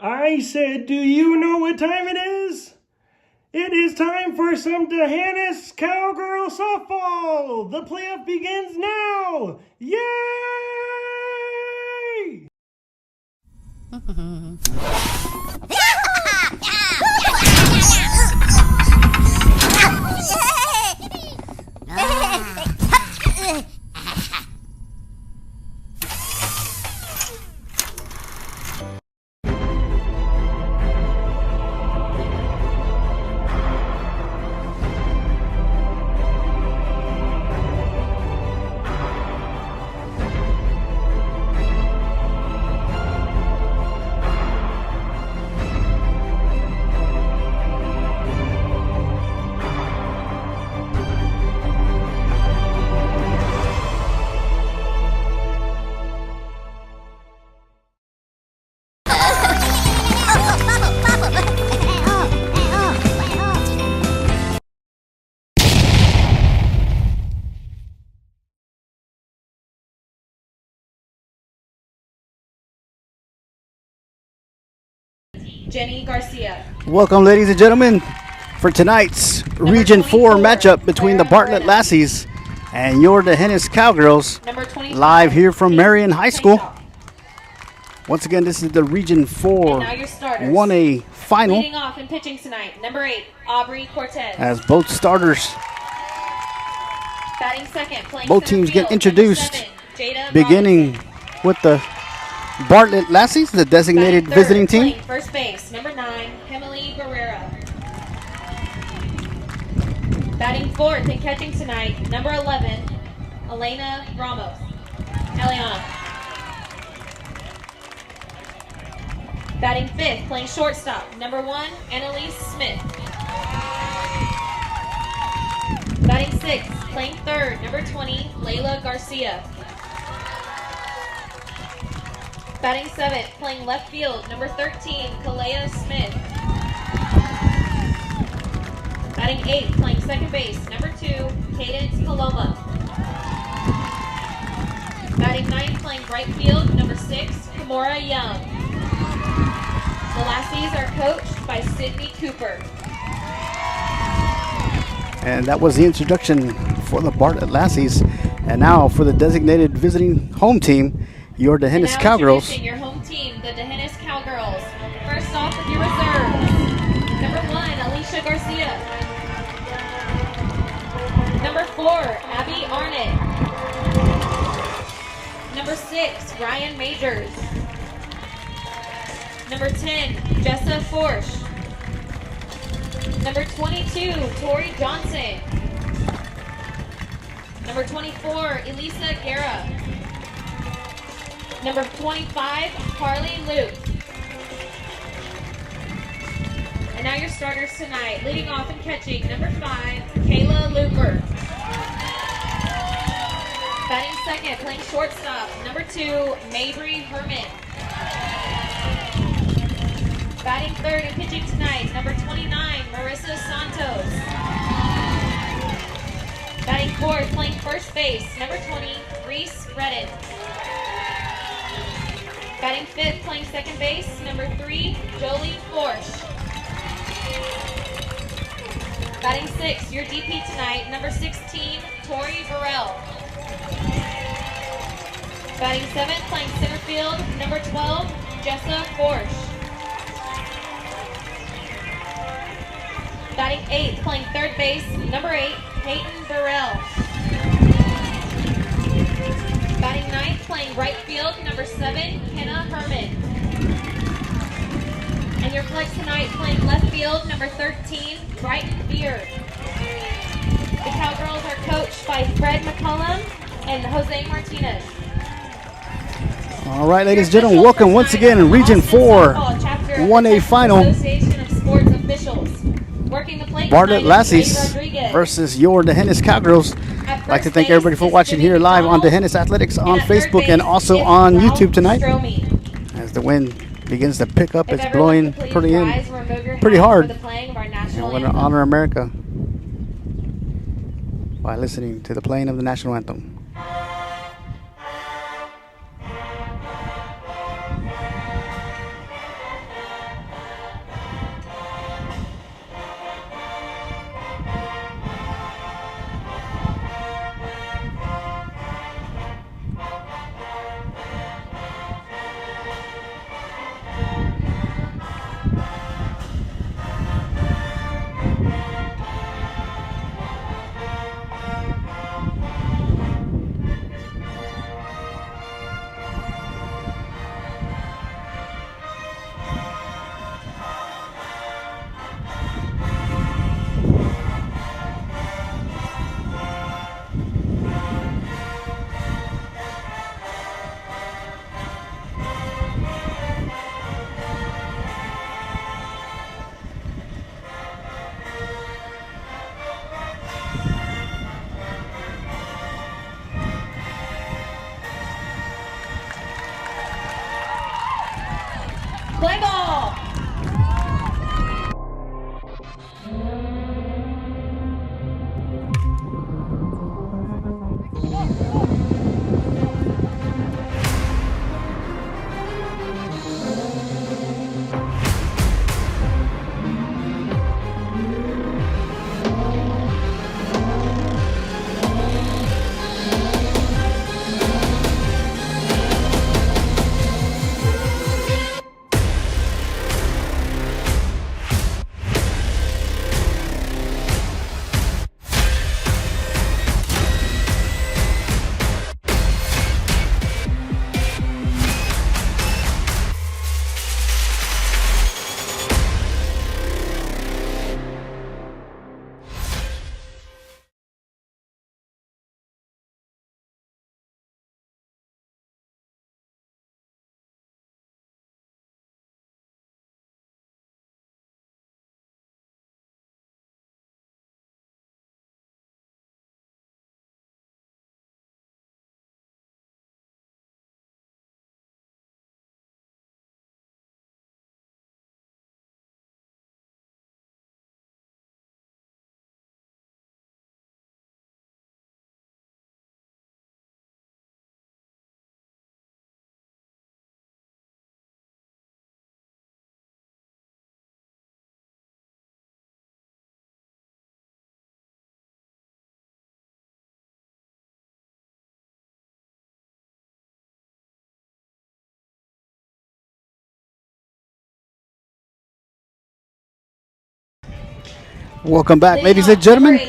I said, do you know what time it is? It is time for some Dehannis Cowgirl softball. The playoff begins now. Yay! Jenny Garcia. Welcome, ladies and gentlemen, for tonight's Region 4 matchup between the Bartlett Lassies and your Dehannis Cowgirls, live here from Marion High School. Once again, this is the Region 4 1A final. Leading off and pitching tonight, number 8, Aubrey Cortez. As both starters, batting second, playing both teams get introduced, beginning with the Bartlett Lassies, the designated visiting team. First base, number 9, Emily Guerrera. Batting fourth and catching tonight, number 11, Elena Ramos. Eliana. Batting fifth, playing shortstop, number 1, Annalise Smith. Batting sixth, playing third, number 20, Layla Garcia. Batting seventh, playing left field, number 13, Kalea Smith. Batting eighth, playing second base, number 2, Cadence Paloma. Batting ninth, playing right field, number 6, Kimora Young. The Lassies are coached by Sydney Cooper. And that was the introduction for the Bartlett Lassies. And now for the designated visiting home team, your Dehannis Cowgirls. Your home team, the Dehannis Cowgirls. First off with your reserves. Number 1, Alicia Garcia. Number 4, Abby Arnett. Number 6, Ryan Majors. Number 10, Jessa Forsch. Number 22, Tori Johnson. Number 24, Elisa Guerra. Number 25, Carly Luke. And now your starters tonight. Leading off and catching, number 5, Kayla Looper. Batting second, playing shortstop, number 2, Mabry Herman. Batting third and pitching tonight, number 29, Marissa Santos. Batting fourth, playing first base, number 20, Reese Redden. Batting fifth, playing second base, number 3, Jolie Forsch. Batting sixth, your DP tonight, number 16, Tori Burrell. Batting seventh, playing center field, number 12, Jessa Forsch. Batting eighth, playing third base, number 8, Peyton Burrell. Batting ninth, playing right field, number 7, Kenna Herman. And your flex tonight, playing left field, number 13, Brighton Beard. The Cowgirls are coached by Fred McCullum and Jose Martinez. All right, ladies and gentlemen, welcome once again in Region 4 1A final. Association of Sports Officials. Working the plate Bartlett Lassies versus your Dehannis Cowgirls. I'd like to thank everybody for watching here live on Dehannis Athletics on Facebook and also on YouTube tonight. As the wind begins to pick up, it's blowing pretty hard. And we're going to honor America by listening to the playing of the national anthem. Welcome back, ladies and gentlemen.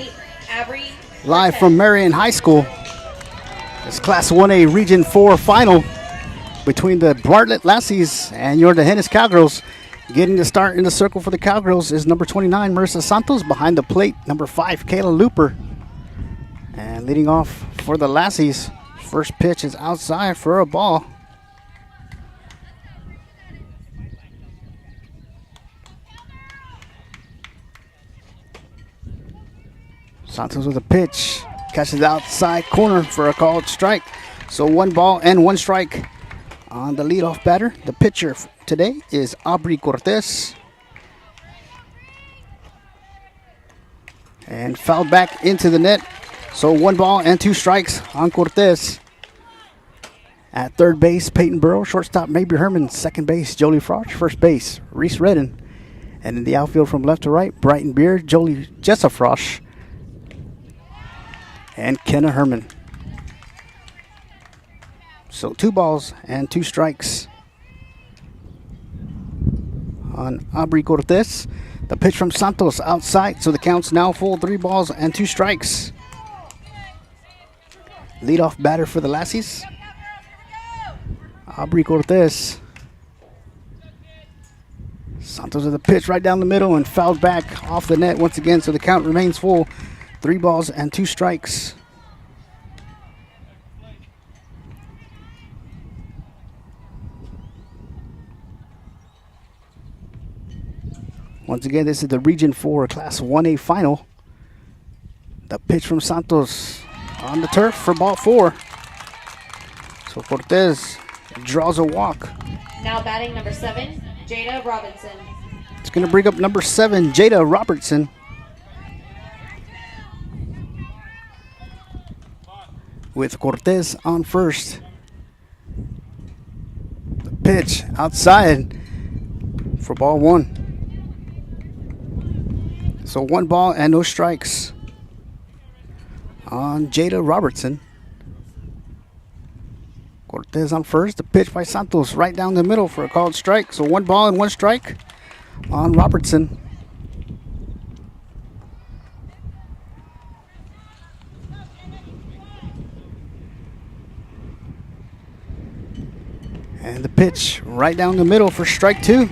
Live from Marion High School. This Class 1A Region 4 final between the Bartlett Lassies and your D'Hanis Cowgirls. Getting the start in the circle for the Cowgirls is number 29, Marissa Santos. Behind the plate, number 5, Kayla Looper. And leading off for the Lassies, first pitch is outside for a ball. Santos with a pitch, catches the outside corner for a called strike. So 1 ball and 1 strike on the leadoff batter. The pitcher today is Aubrey Cortez. And fouled back into the net. So 1 ball and 2 strikes on Cortez. At third base, Peyton Burrow. Shortstop, Mabry Herman. Second base, Jolie Frosch. First base, Reese Redden. And in the outfield from left to right, Brighton Beard, Jolie Jessa Frosch, and Kenna Herman. So 2 balls and 2 strikes on Aubrey Cortez. The pitch from Santos outside, so the count's now full. 3 balls and 2 strikes. Leadoff batter for the Lassies, Aubrey Cortez. Santos with a pitch right down the middle and fouled back off the net once again, so the count remains full. 3 balls and 2 strikes. Once again, this is the Region 4 Class 1A final. The pitch from Santos on the turf for ball 4. So Cortez draws a walk. Now batting number 7, Jada Robinson. It's going to bring up number 7, Jada Robertson. With Cortez on first. The pitch outside for ball 1. So 1 ball and no strikes on Jada Robertson. Cortez on first. The pitch by Santos right down the middle for a called strike. So 1 ball and 1 strike on Robertson. And the pitch right down the middle for strike 2.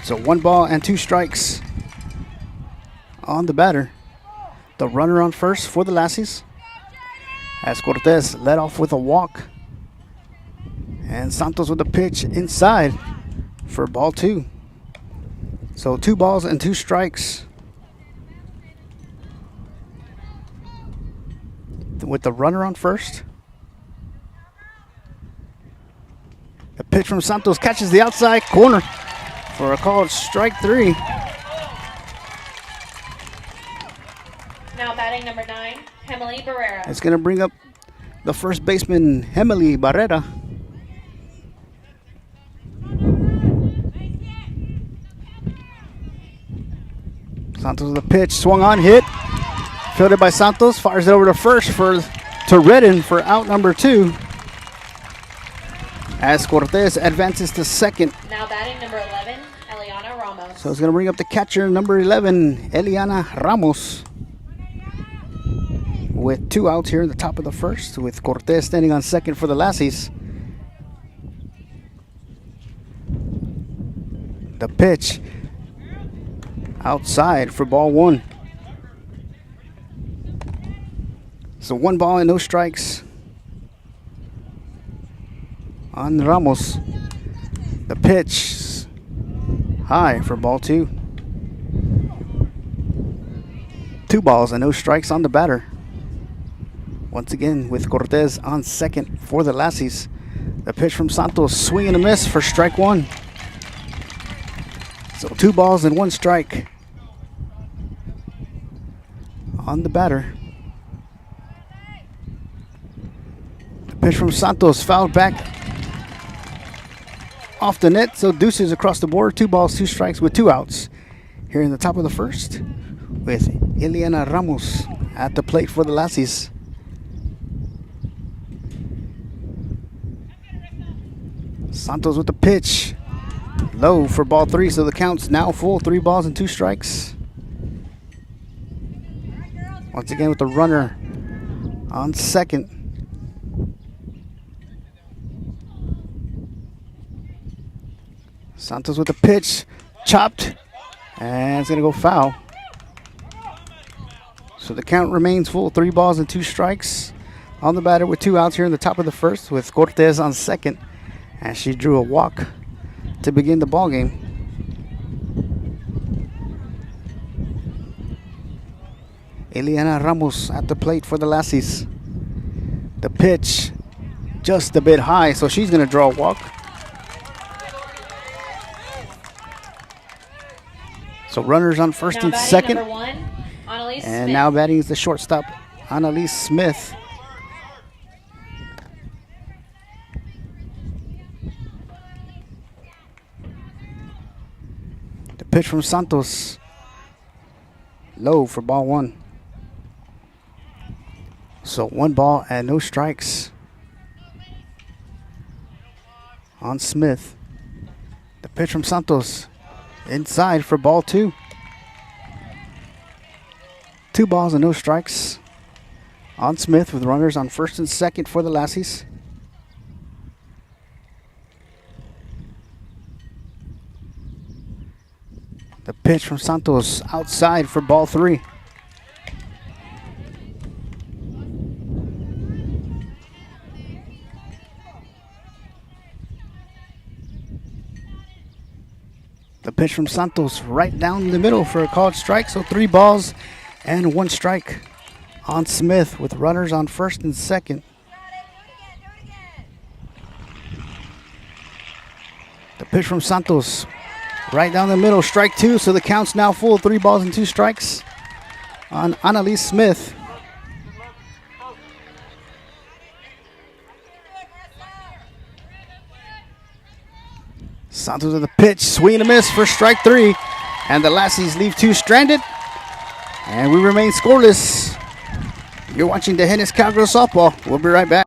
So 1 ball and 2 strikes on the batter. The runner on first for the Lassies, as Cortez led off with a walk. And Santos with a pitch inside for ball 2. So 2 balls and 2 strikes with the runner on first. The pitch from Santos catches the outside corner for a called strike 3. Now batting number 9, Emily Barrera. It's going to bring up the first baseman, Emily Barrera. Santos with a pitch, swung on, hit. Fielded by Santos, fires it over to first to Redden for out number 2. As Cortez advances to second. Now batting number 11, Eliana Ramos. So it's going to bring up the catcher, number 11, Eliana Ramos. With 2 outs here in the top of the first, with Cortez standing on second for the Lassies. The pitch outside for ball 1. So 1 ball and no strikes on Ramos. The pitch high for ball 2. 2 balls and no strikes on the batter. Once again with Cortez on second for the Lassies. The pitch from Santos, swing and a miss for strike 1. So 2 balls and 1 strike on the batter. The pitch from Santos fouled back off the net, so deuces across the board. 2 balls, 2 strikes with 2 outs here in the top of the first, with Eliana Ramos at the plate for the Lassies. Santos with the pitch, low for ball 3, so the count's now full. 3 balls and 2 strikes. Once again with the runner on second. Santos with the pitch, chopped, and it's going to go foul. So the count remains full, 3 balls and 2 strikes on the batter with 2 outs here in the top of the first with Cortez on second, and she drew a walk to begin the ball game. Eliana Ramos at the plate for the Lassies. The pitch just a bit high, so she's going to draw a walk. So runners on first and second. Number 1, Annalise and Smith. now batting is the shortstop, Annalise Smith. The pitch from Santos. Low for ball 1. So 1 ball and no strikes on Smith. The pitch from Santos. Inside for ball 2. 2 balls and no strikes on Smith with runners on first and second for the Lassies. The pitch from Santos outside for ball 3. The pitch from Santos right down the middle for a called strike. So 3 balls and 1 strike on Smith with runners on first and second. The pitch from Santos right down the middle, strike 2. So the count's now full, 3 balls and 2 strikes on Annalise Smith. Santos with the pitch, swing and a miss for strike 3. And the Lassies leave 2 stranded. And we remain scoreless. You're watching the Hennis Cowgirls softball. We'll be right back.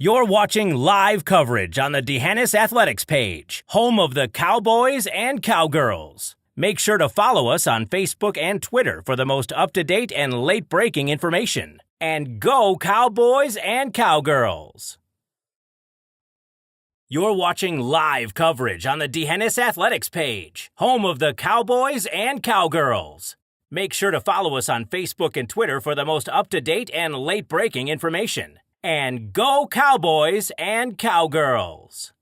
You're watching live coverage on the D'Hanis Athletics page, home of the Cowboys and Cowgirls. Make sure to follow us on Facebook and Twitter for the most up-to-date and late-breaking information. And go Cowboys and Cowgirls! You're watching live coverage on the D'Hanis Athletics page, home of the Cowboys and Cowgirls. Make sure to follow us on Facebook and Twitter for the most up-to-date and late-breaking information. And go Cowboys and Cowgirls!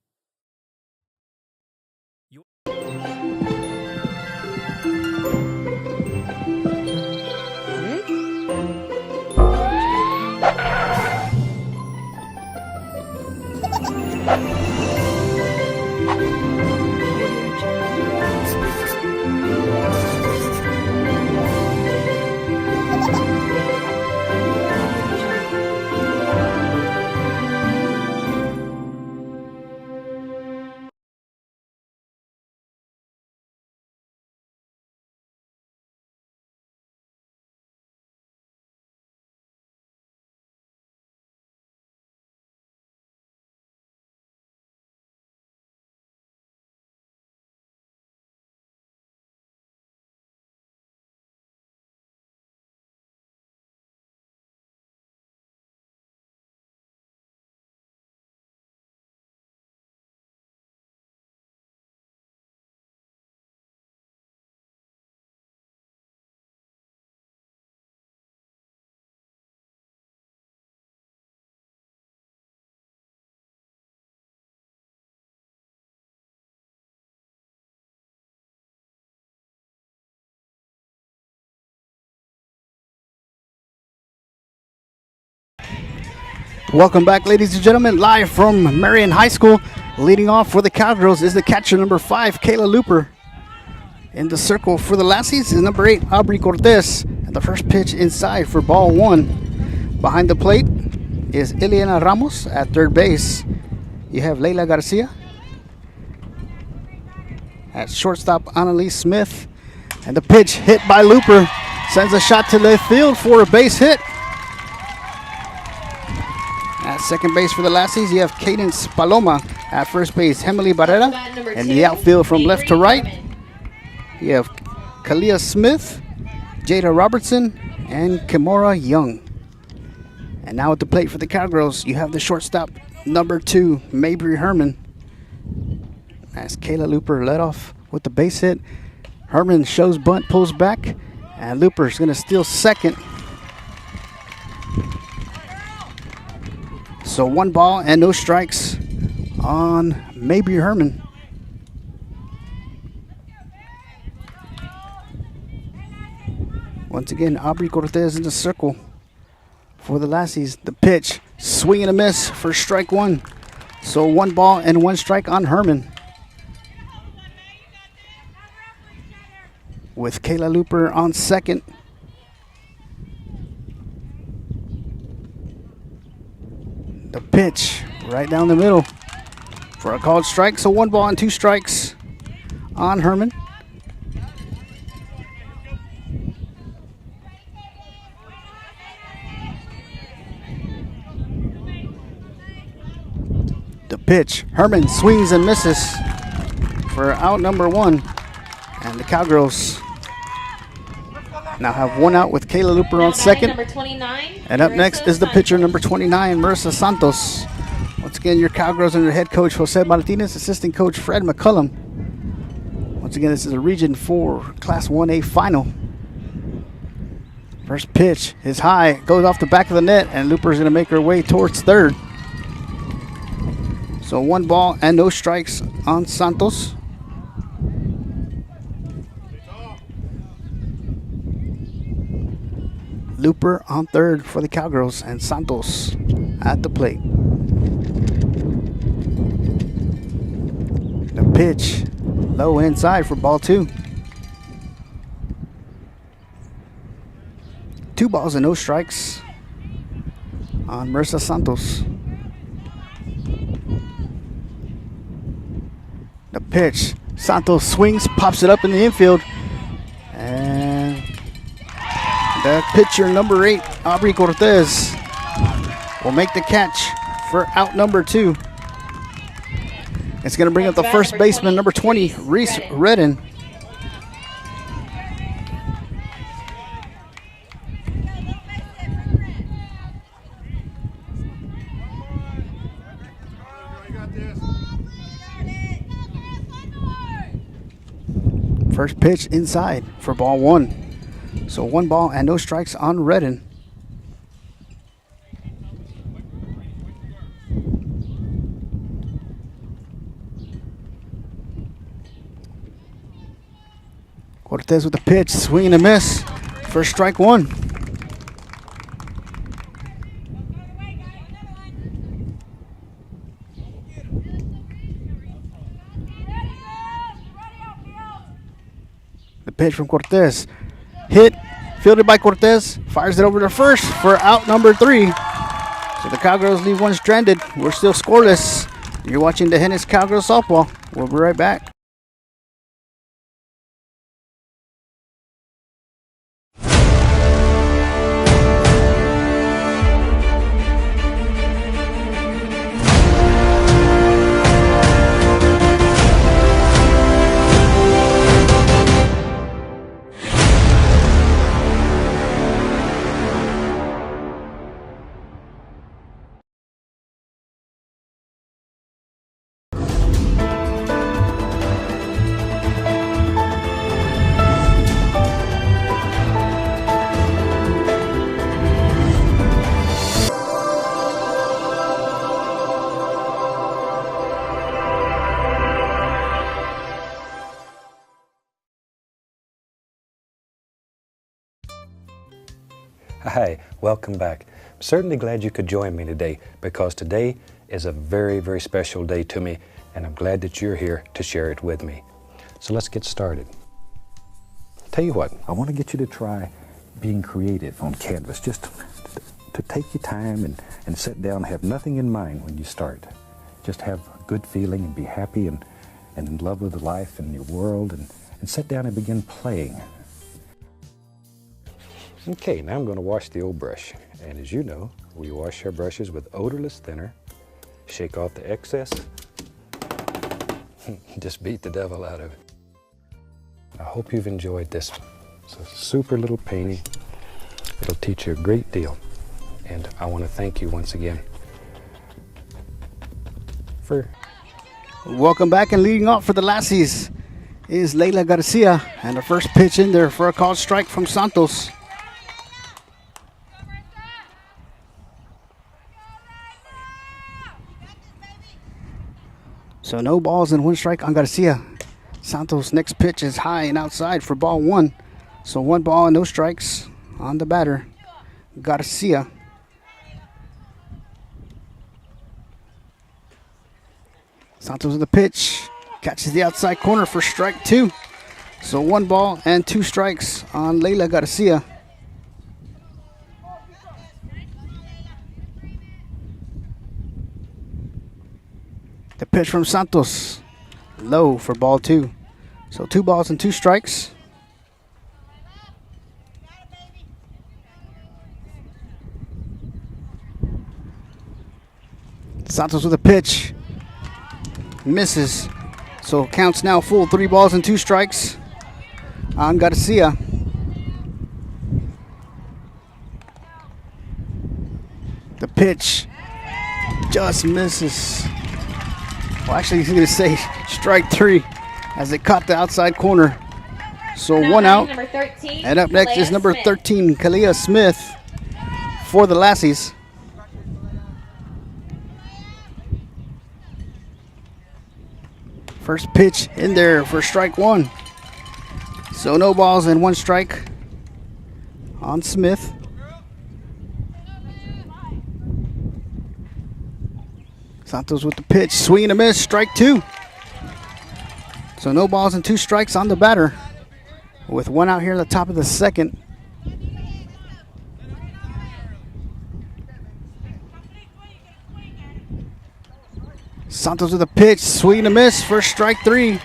Welcome back, ladies and gentlemen, live from Marion High School. Leading off for the Cowgirls is the catcher, number 5, Kayla Looper. In the circle for the Lassies is number 8, Aubrey Cortez. And the first pitch inside for ball 1. Behind the plate is Ileana Ramos at third base. You have Leila Garcia. At shortstop, Annalise Smith. And the pitch hit by Looper. Sends a shot to left field for a base hit. At second base for the Lassies, you have Cadence Paloma. At first base, Emily Barrera. And the outfield from left to right, you have Kalia Smith, Jada Robertson, and Kimora Young. And now at the plate for the Cowgirls, you have the shortstop, number 2, Mabry Herman. As Kayla Looper led off with the base hit. Herman shows bunt, pulls back, and Looper's going to steal second. So 1 ball and no strikes on Mabry Herman. Once again, Aubrey Cortez in the circle for the Lassies. The pitch, swing and a miss for strike 1. So 1 ball and 1 strike on Herman. With Kayla Looper on second. The pitch right down the middle for a called strike. So 1 ball and 2 strikes on Herman. The pitch, Herman swings and misses for out number 1. And the Cowgirls now have 1 out with Kayla Looper on second. Number 29, and up next is the pitcher, number 29, Marissa Santos. Once again, your Cowgirls under head coach Jose Martinez, assistant coach Fred McCullum. Once again, this is a Region 4 Class 1A final. First pitch is high, goes off the back of the net, and Looper's going to make her way towards third. So 1 ball and no strikes on Santos. Looper on third for the Cowgirls, and Santos at the plate. The pitch, low inside for ball 2. 2 balls and no strikes on Marissa Santos. The pitch, Santos swings, pops it up in the infield, and the pitcher, number 8, Aubrey Cortez, will make the catch for out number 2. It's going to bring up the first baseman, number 20, Reese Redden. First pitch inside for ball 1. So 1 ball and no strikes on Redden. Cortez with the pitch, swing and a miss for strike 1. The pitch from Cortez. Hit, fielded by Cortez, fires it over to first for out number 3. So the Cowgirls leave 1 stranded. We're still scoreless. You're watching the Hennis Cowgirls softball. We'll be right back. Hi, welcome back. I'm certainly glad you could join me today because today is a very, very special day to me and I'm glad that you're here to share it with me. So let's get started. tell you what, I want to get you to try being creative on canvas. Just to take your time and sit down, have nothing in mind when you start. Just have a good feeling and be happy and in love with life and your world, and sit down and begin playing. Okay, now I'm going to wash the old brush. And as you know, we wash our brushes with odorless thinner, shake off the excess, just beat the devil out of it. I hope you've enjoyed this. It's a super little painting. It'll teach you a great deal. And I want to thank you once again for... Welcome back, and leading off for the Lassies is Leila Garcia, and the first pitch in there for a called strike from Santos. So no balls and one strike on Garcia. Santos' next pitch is high and outside for ball one. So one ball and no strikes on the batter, Garcia. Santos with the pitch, catches the outside corner for strike two. So one ball and two strikes on Leila Garcia. The pitch from Santos, low for ball two. So 2 balls and 2 strikes. Santos with a pitch, misses. So counts now full, 3 balls and 2 strikes on Garcia. The pitch just misses. Well, actually, he's going to say strike 3 as it caught the outside corner. So Now 1 out. Number 13, And up next is Kalea number Smith. 13, Kalea Smith for the Lassies. First pitch in there for strike 1. So no balls and 1 strike on Smith. Santos with the pitch, swing and a miss, strike 2. So no balls and 2 strikes on the batter, with 1 out here at the top of the second. Santos with a pitch, swing and a miss for strike 3,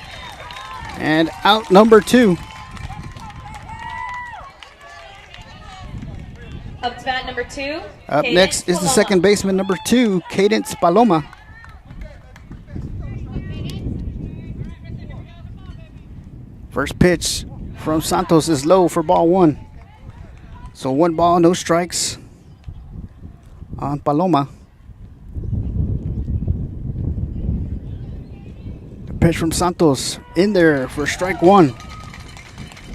and out number 2. Up to bat number 2. Up Cadence next is the Paloma. second baseman, number 2, Cadence Paloma. First pitch from Santos is low for ball 1. So 1 ball, no strikes on Paloma. The pitch from Santos in there for strike 1.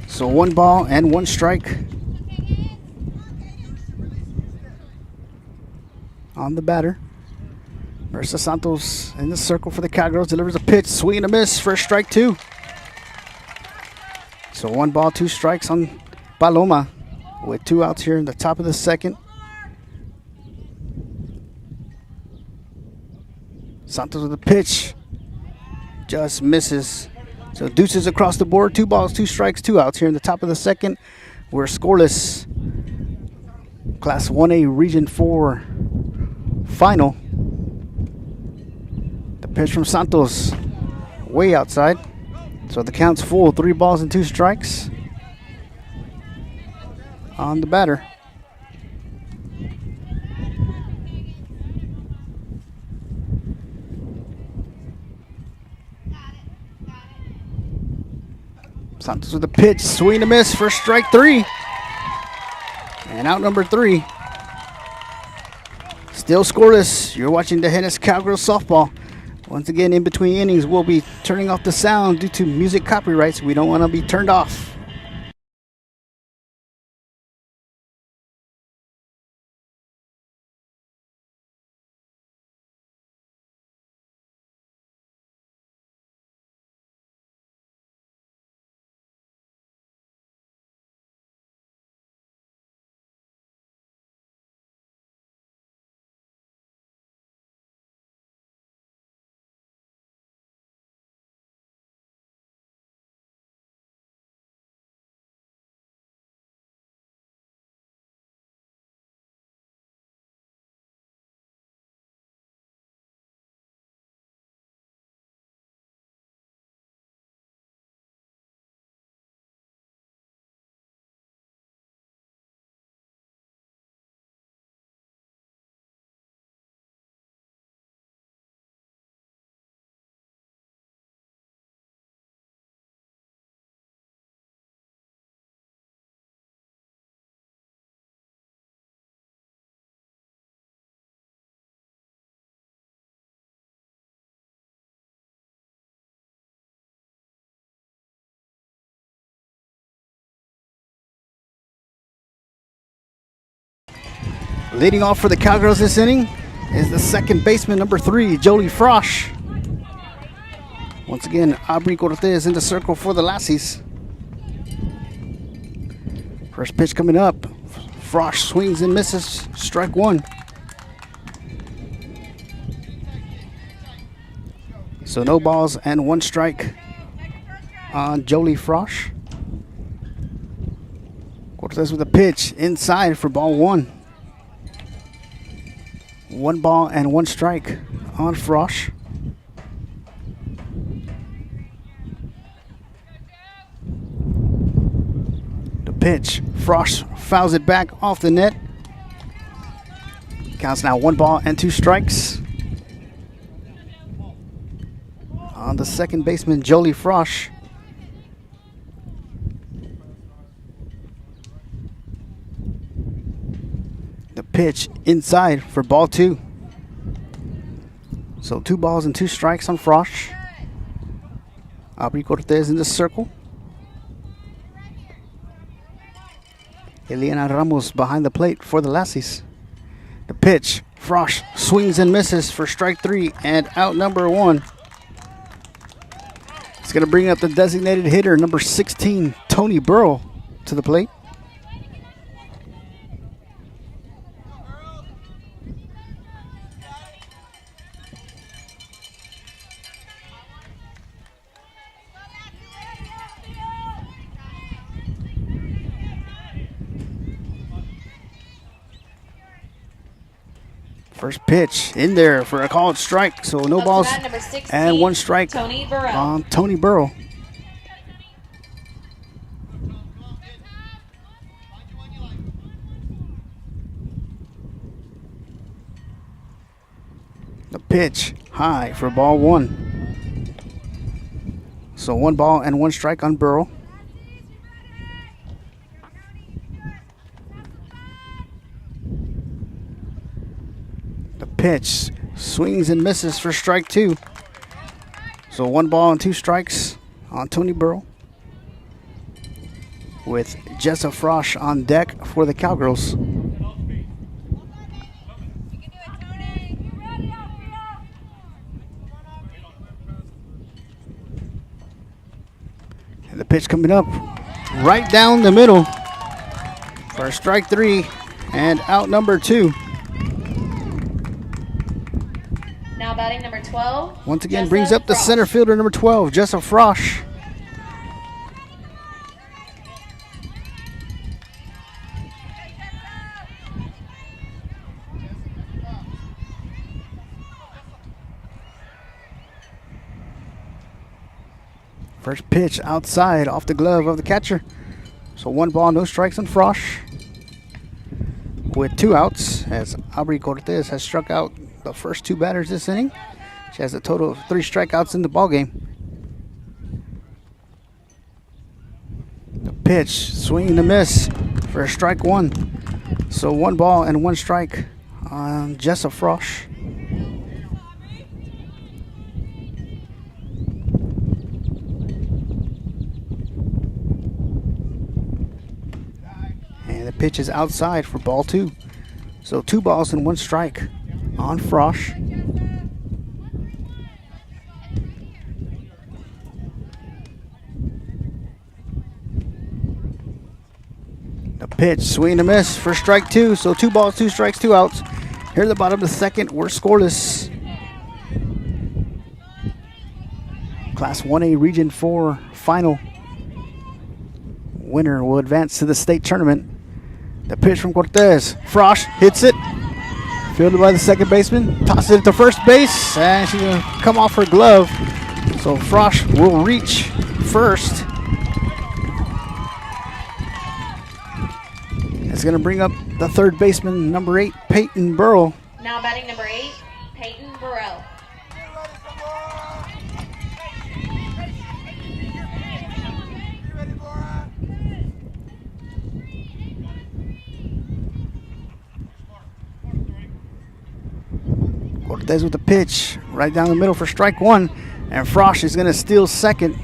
So 1 ball and 1 strike on the batter. Marissa Santos in the circle for the Cowgirls, delivers a pitch, swing and a miss for strike 2. So 1 ball, 2 strikes on Paloma, with 2 outs here in the top of the second. Santos with a pitch, just misses. So deuces across the board, 2 balls, 2 strikes, 2 outs here in the top of the second. We're scoreless. Class 1A Region 4 final. The pitch from Santos, way outside. So the count's full, 3 balls and 2 strikes on the batter. Santos with a pitch, swing and a miss for strike 3. And out number 3. Still scoreless. You're watching the Hennis Cowgirls softball. Once again, in between innings, we'll be turning off the sound due to music copyrights. We don't want to be turned off. Leading off for the Cowgirls this inning is the second baseman, number 3, Jolie Frosch. Once again, Aubrey Cortez in the circle for the Lassies. First pitch coming up. Frosch swings and misses. Strike 1. So no balls and 1 strike on Jolie Frosch. Cortez with a pitch inside for ball 1. 1 ball and 1 strike on Frosch. The pitch. Frosch fouls it back off the net. Counts now 1 ball and 2 strikes on the second baseman, Jolie Frosch. The pitch inside for ball 2. So 2 balls and 2 strikes on Frosch. Aubrey Cortez in the circle. Eliana Ramos behind the plate for the Lassies. The pitch. Frosch swings and misses for strike 3 and out number 1. It's going to bring up the designated hitter, number 16, Tony Burrow, to the plate. First pitch in there for a called strike, so no balls and 1 strike on Tony Burrow. The pitch high for ball 1. So 1 ball and 1 strike on Burrow. Pitch swings and misses for strike 2. So 1 ball and 2 strikes on Tony Burrow, with Jessa Frosch on deck for the Cowgirls. And the pitch coming up right down the middle for strike 3 and out number 2. Now batting number 12. Once again, brings up the center fielder, number 12, Jessa Frosch. First pitch outside off the glove of the catcher. So 1 ball, no strikes on Frosch, with 2 outs, as Aubrey Cortez has struck out the first 2 batters this inning. She has a total of 3 strikeouts in the ballgame. The pitch, swing and a miss for strike 1. So 1 ball and 1 strike on Jessa Frosch. And the pitch is outside for ball 2. So 2 balls and 1 strike on Frosch. The pitch, swing and a miss for strike 2. So 2 balls, 2 strikes, 2 outs. Here at the bottom of the second, we're scoreless. Class 1A Region 4 final. Winner will advance to the state tournament. The pitch from Cortez. Frosch hits it. Fielded by the second baseman. Tosses it to first base. And she's going to come off her glove. So Frosch will reach first. It's going to bring up the third baseman, number 8, Peyton Burrow. Now batting number 8, Peyton Burrow. Cortez with the pitch right down the middle for strike 1. And Frosch is going to steal second.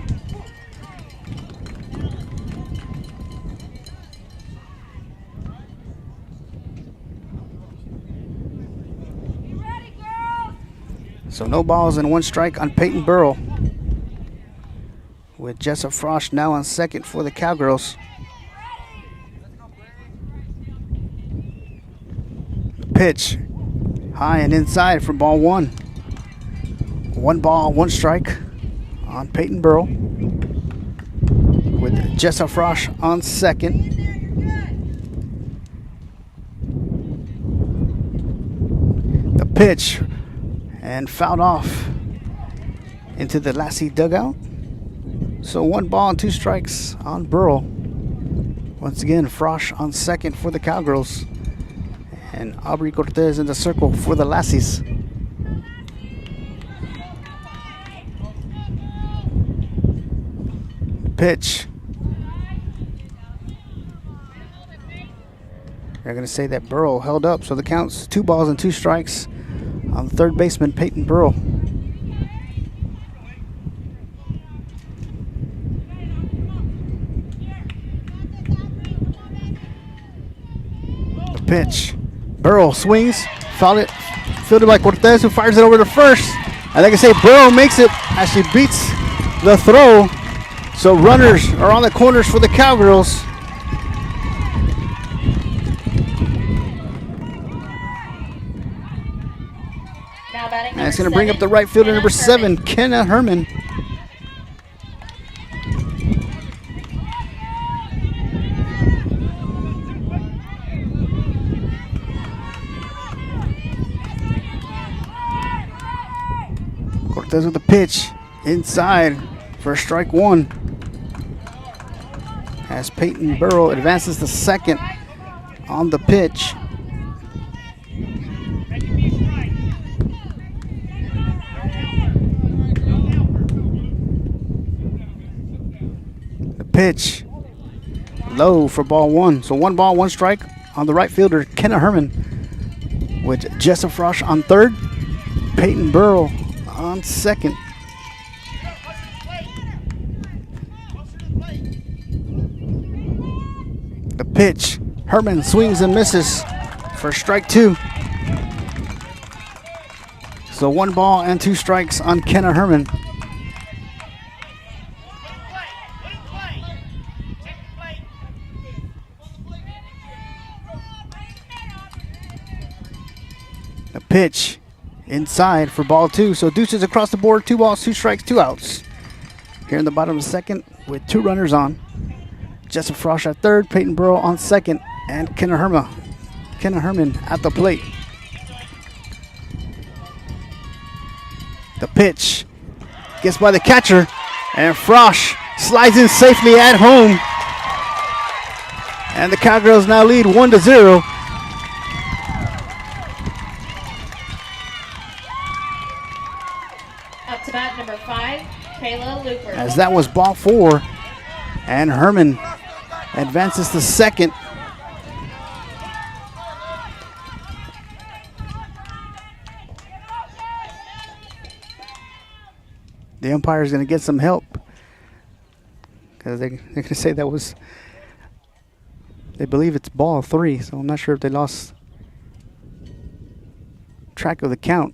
So no balls and 1 strike on Peyton Burrow. With Jessup Frost now on second for the Cowgirls. Pitch high and inside for ball 1. 1 ball, 1 strike on Peyton Burrow. With Jessup Frost on second. The pitch and fouled off into the Lassie dugout. So 1 ball and 2 strikes on Burrow. Once again, Frosch on second for the Cowgirls. And Aubrey Cortez in the circle for the Lassies. Pitch. They're going to say that Burrow held up, so the count's 2 balls and 2 strikes on third baseman Peyton Burrow. Pitch. Burrow swings, fielded by Cortez, who fires it over to first. And like I say, Burrow makes it as she beats the throw. So runners are on the corners for the Cowgirls. Now batting And it's going to bring up the right fielder, number 7, Kenna Herman. Cortez with the pitch inside for strike 1. As Peyton Burrow advances to second on the pitch. The pitch low for ball 1. So 1 ball, 1 strike on the right fielder, Kenna Herman, with Jessup Frosch on third, Peyton Burrow on second. The pitch. Herman swings and misses for strike 2. So 1 ball and 2 strikes on Kenna Herman. The pitch inside for ball 2. So deuces across the board. 2 balls, 2 strikes, 2 outs. Here in the bottom of the second with 2 runners on. Jessup Frosch at third, Peyton Burrow on second, and Kenna Herman at the plate. The pitch gets by the catcher, and Frosch slides in safely at home. And the Cowgirls now lead 1-0. Up to bat number 5, Kayla Looper. As that was ball 4, and Herman advances to second. The umpire is going to get some help because they're going to say that was, they believe it's ball 3, so I'm not sure if they lost track of the count.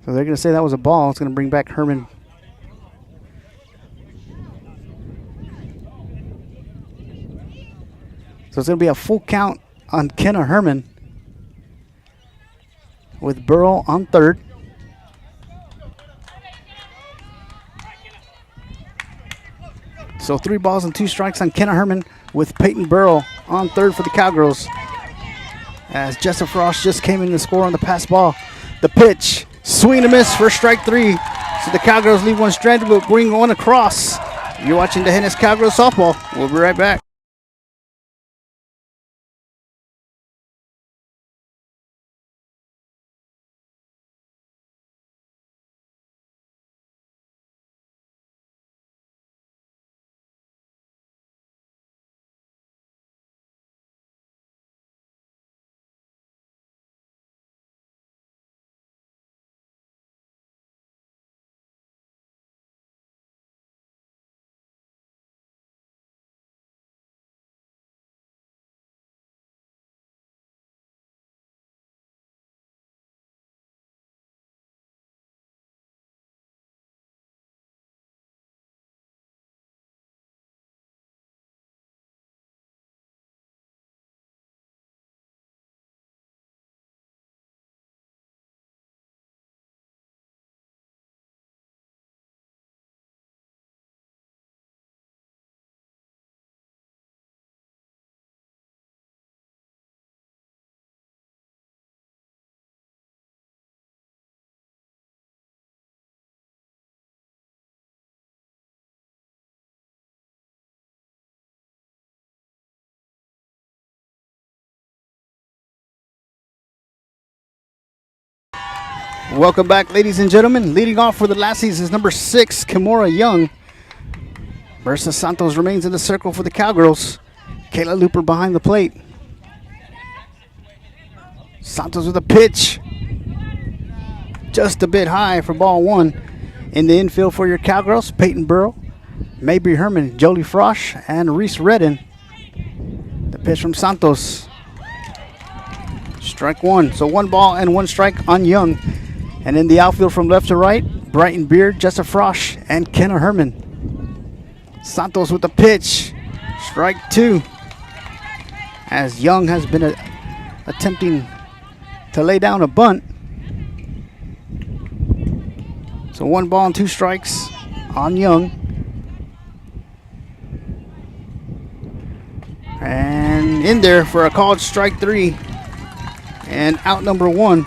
So they're going to say that was a ball. It's going to bring back Herman. So it's going to be a full count on Kenna Herman with Burrow on third. So 3 balls and 2 strikes on Kenna Herman with Peyton Burrow on third for the Cowgirls. As Jessup Frost just came in to score on the pass ball. The pitch. Swing and a miss for strike 3. So the Cowgirls leave 1 stranded, but bring 1 across. You're watching the Hennis Cowgirls softball. We'll be right back. Welcome back, ladies and gentlemen. Leading off for the Lassies is number 6, Kimura Young. Marissa Santos remains in the circle for the Cowgirls. Kayla Looper behind the plate. Santos with a pitch. Just a bit high for ball 1. In the infield for your Cowgirls, Peyton Burrow, Mabry Herman, Jolie Frosch, and Reese Redden. The pitch from Santos. Strike 1. So 1 ball and 1 strike on Young. And in the outfield from left to right, Brighton Beard, Jessa Frosch, and Kenna Herman. Santos with the pitch. Strike 2. As Young has been attempting to lay down a bunt. So 1 ball and 2 strikes on Young. And in there for a called strike 3. And out number 1.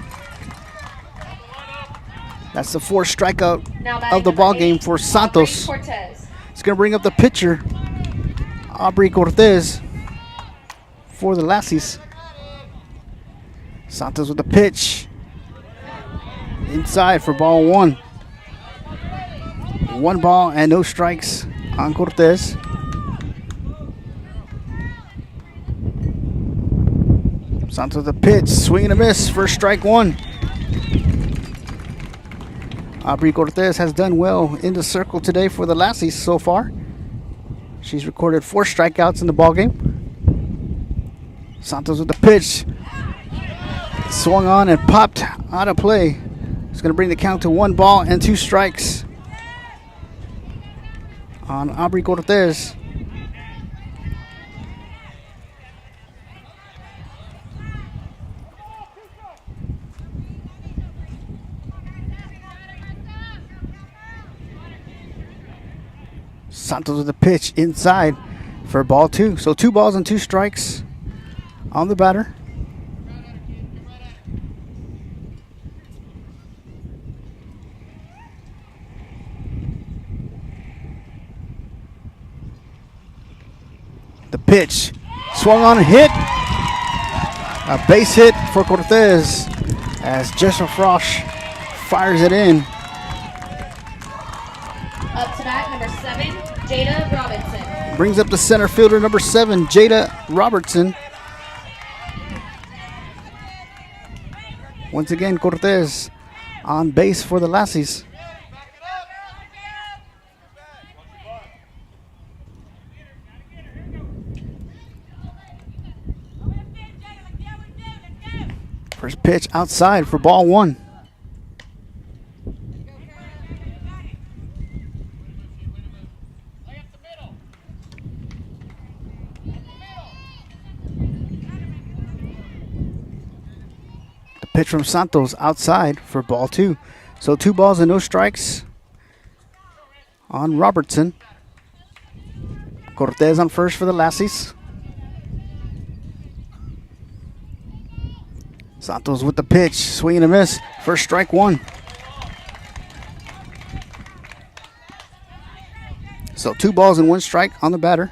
That's the 4th strikeout of the ball game for Santos. It's going to bring up the pitcher, Aubrey Cortez, for the Lassies. Santos with the pitch. Inside for ball 1. 1 ball and no strikes on Cortez. Santos with the pitch. Swing and a miss for strike 1. Aubrey Cortez has done well in the circle today for the Lassies so far. She's recorded 4 strikeouts in the ballgame. Santos with the pitch. Swung on and popped out of play. It's going to bring the count to 1 ball and 2 strikes on Aubrey Cortez. Santos with the pitch inside for ball 2. So 2 balls and 2 strikes on the batter. The pitch swung on and hit. A base hit for Cortez as Jessa Frosch fires it in. Up to bat, number 7, Jada Robertson. Brings up the center fielder, number 7, Jada Robertson. Once again, Cortez on base for the Lassies. First pitch outside for ball 1. The pitch from Santos outside for ball 2. So 2 balls and no strikes on Robertson. Cortez on first for the Lassies. Santos with the pitch, swing and a miss. First strike 1. So 2 balls and 1 strike on the batter.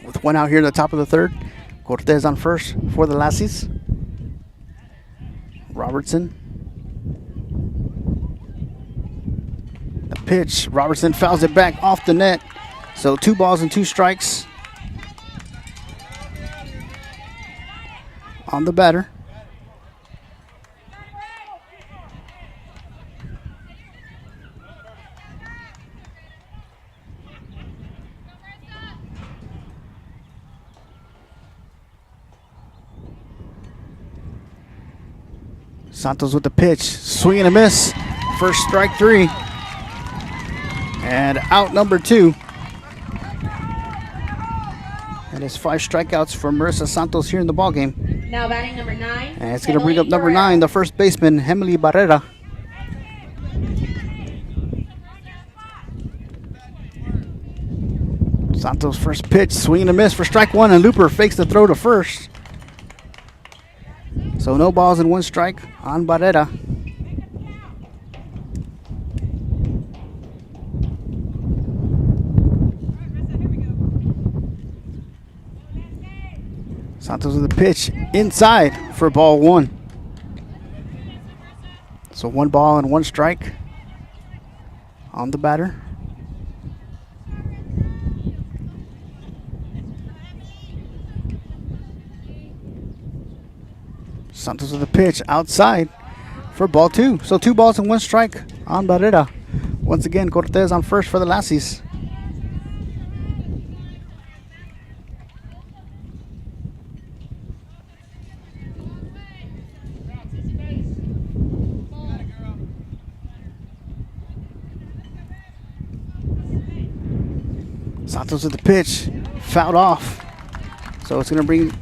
With 1 out here in the top of the 3rd. Cortez on first for the Lassies. Robertson. The pitch, Robertson fouls it back off the net. So 2 balls and 2 strikes on the batter. Santos with the pitch, swing and a miss. First strike 3. And out number 2. And it's 5 strikeouts for Marissa Santos here in the ballgame. Now batting number 9. And it's going to bring up number 9, the first baseman, Emily Barrera. Santos' first pitch, swing and a miss for strike 1, and Looper fakes the throw to first. So no balls and 1 strike on Barrera. Santos with the pitch inside for ball 1. So 1 ball and 1 strike on the batter. Santos with the pitch outside for ball 2. So 2 balls and 1 strike on Barrera. Once again, Cortez on first for the Lassies. Santos with the pitch, fouled off. So it's going to bring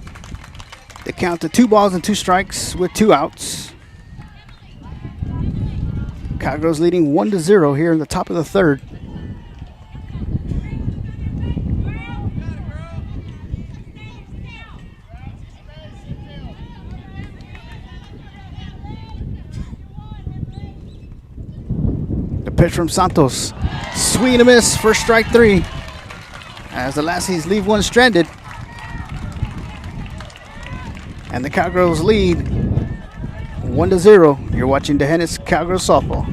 the count to 2 balls and 2 strikes with 2 outs. Cowgirls leading 1-0 here in the top of the 3rd. The pitch from Santos, swing and a miss for strike 3. As the Lassies leave one stranded. And the Cowgirls lead 1-0. You're watching D'Hanis Cowgirls Softball.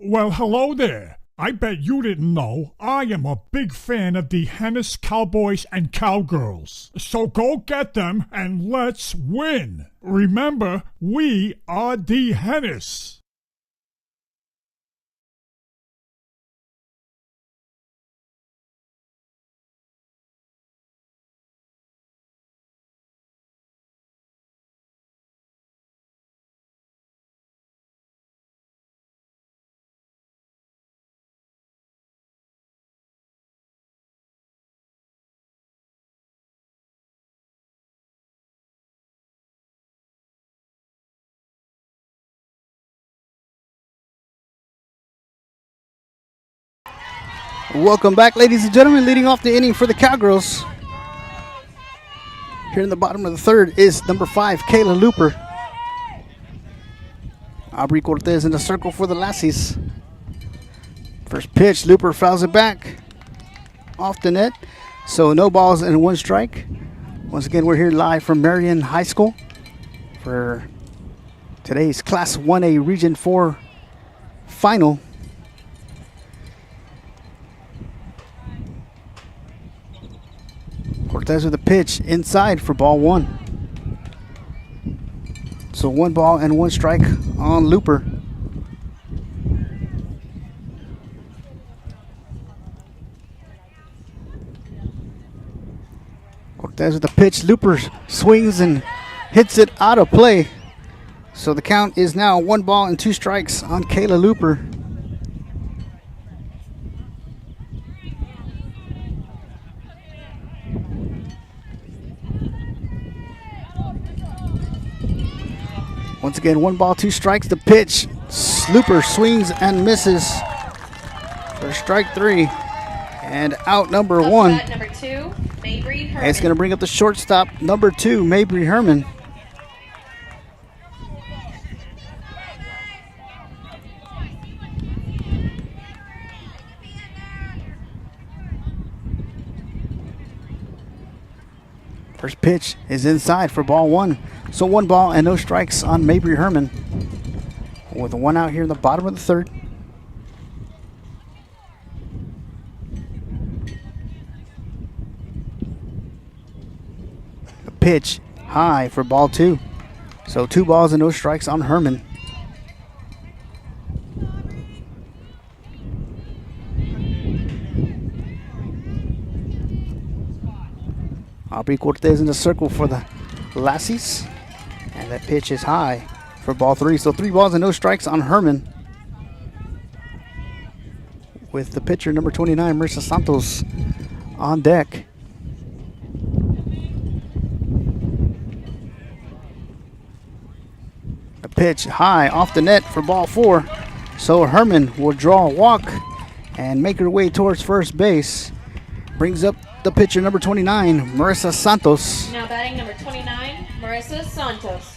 Well, hello there. I bet you didn't know I am a big fan of the D'Hanis Cowboys and Cowgirls. So go get them and let's win. Remember, we are D'Hanis. Welcome back, ladies and gentlemen. Leading off the inning for the Cowgirls. Here in the bottom of the 3rd is number 5, Kayla Looper. Aubrey Cortez in the circle for the Lassies. First pitch, Looper fouls it back off the net. So no balls and 1 strike. Once again, we're here live from Marion High School for today's Class 1A Region 4 final. Cortez with a pitch inside for ball 1. So 1 ball and 1 strike on Looper. Cortez with a pitch. Looper swings and hits it out of play. So the count is now 1 ball and 2 strikes on Kayla Looper. Once again, 1 ball, 2 strikes. The pitch. Looper swings and misses for strike 3. And out number 1. Number 2, Mabry Herman. It's going to bring up the shortstop, number 2, Mabry Herman. First pitch is inside for ball 1. So 1 ball and no strikes on Mabry Herman. With 1 out here in the bottom of the 3rd. The pitch high for ball 2. So 2 balls and no strikes on Herman. Aubrey Cortez in the circle for the Lassies. And that pitch is high for ball 3. So 3 balls and no strikes on Herman. With the pitcher, number 29, Marissa Santos, on deck. A pitch high off the net for ball 4. So Herman will draw a walk and make her way towards first base. Brings up the pitcher, number 29, Marissa Santos. Now batting number 29, Marissa Santos.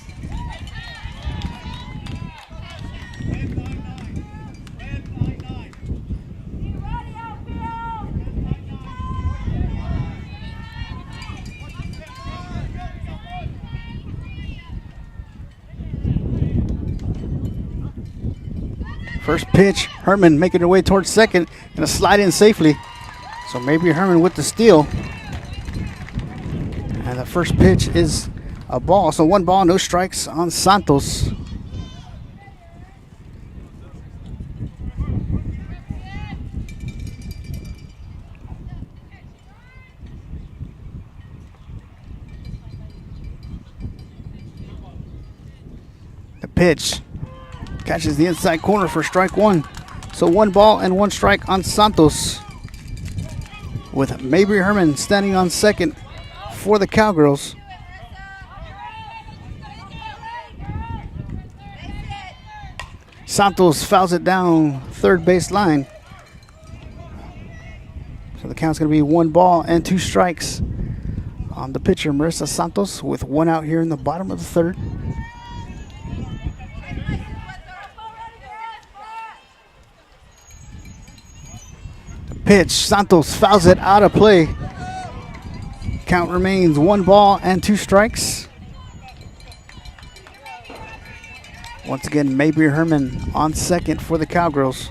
First pitch, Herman making her way towards second, gonna slide in safely. So maybe Herman with the steal. And the first pitch is a ball. So 1 ball, no strikes on Santos. The pitch catches the inside corner for strike 1. So 1 ball and 1 strike on Santos. With Mabry Herman standing on second for the Cowgirls. Santos fouls it down third base line. So the count's going to be 1 ball and 2 strikes on the pitcher, Marissa Santos, with 1 out here in the bottom of the third. Pitch, Santos fouls it out of play. Count remains 1 ball and 2 strikes. Once again, Mabry Herman on second for the Cowgirls.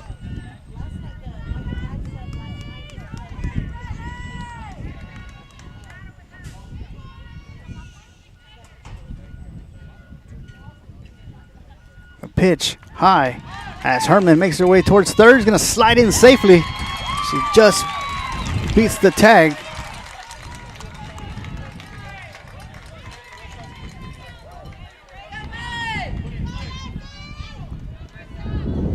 A pitch high as Herman makes her way towards third. He's going to slide in safely. She just beats the tag.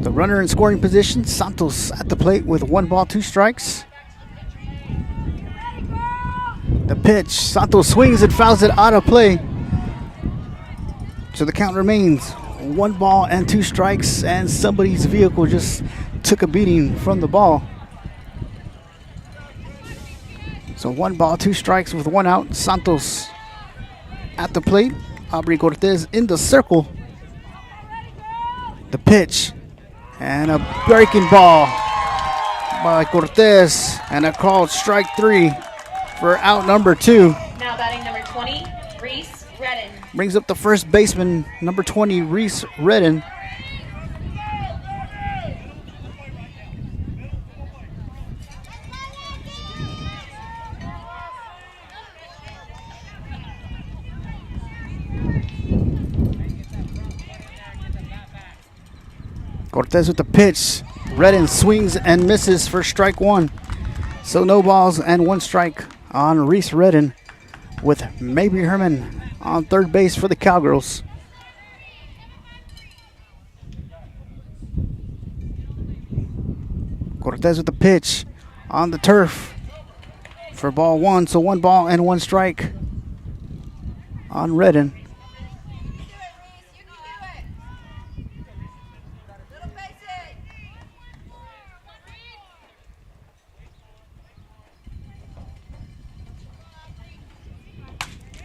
The runner in scoring position, Santos at the plate with 1 ball, 2 strikes. The pitch, Santos swings and fouls it out of play. So the count remains 1 ball and 2 strikes, and somebody's vehicle just took a beating from the ball. So 1 ball, 2 strikes with 1 out. Santos at the plate. Aubrey Cortez in the circle. The pitch. And a breaking ball by Cortez. And a called strike 3 for out number 2. Now batting number 20, Reese Redden. Brings up the first baseman, number 20, Reese Redden. Cortez with the pitch. Redden swings and misses for strike 1. So no balls and 1 strike on Reese Redden, with Mabry Herman on third base for the Cowgirls. Cortez with the pitch on the turf for ball 1. So 1 ball and 1 strike on Redden.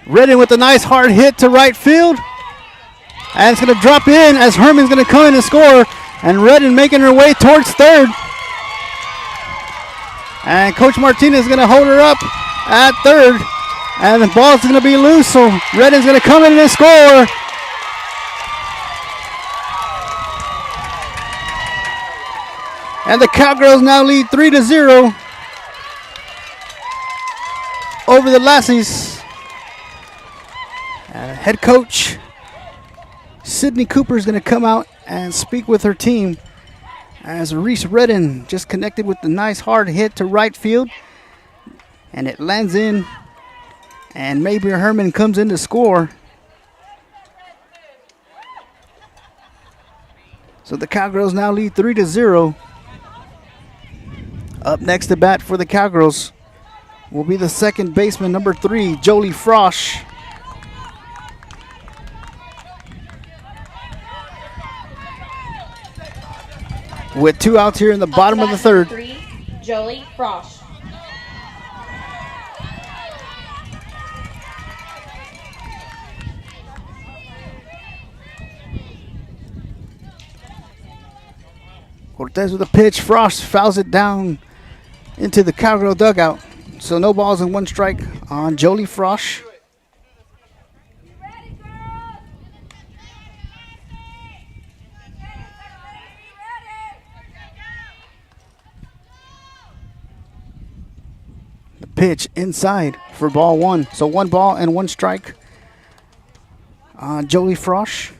Redden with a nice hard hit to right field. And it's going to drop in as Herman's going to come in and score. And Redden making her way towards third. And Coach Martinez is going to hold her up at third. And the ball's going to be loose, so Redden's going to come in and score. And the Cowgirls now lead 3-0 over the Lassies. Head coach Sydney Cooper is going to come out and speak with her team as Reese Redden just connected with the nice hard hit to right field, and it lands in And maybe Herman comes in to score. So the Cowgirls now lead 3-0. Up next to bat for the Cowgirls will be the second baseman, number 3, Jolie Frosch. With 2 outs here in the bottom of the third. 3, Jolie Frosch. Cortez with a pitch. Frost fouls it down into the Cowgirl dugout. So no balls and 1 strike on Jolie Frosch. The pitch inside for ball 1. So 1 ball and 1 strike on Jolie Frosch.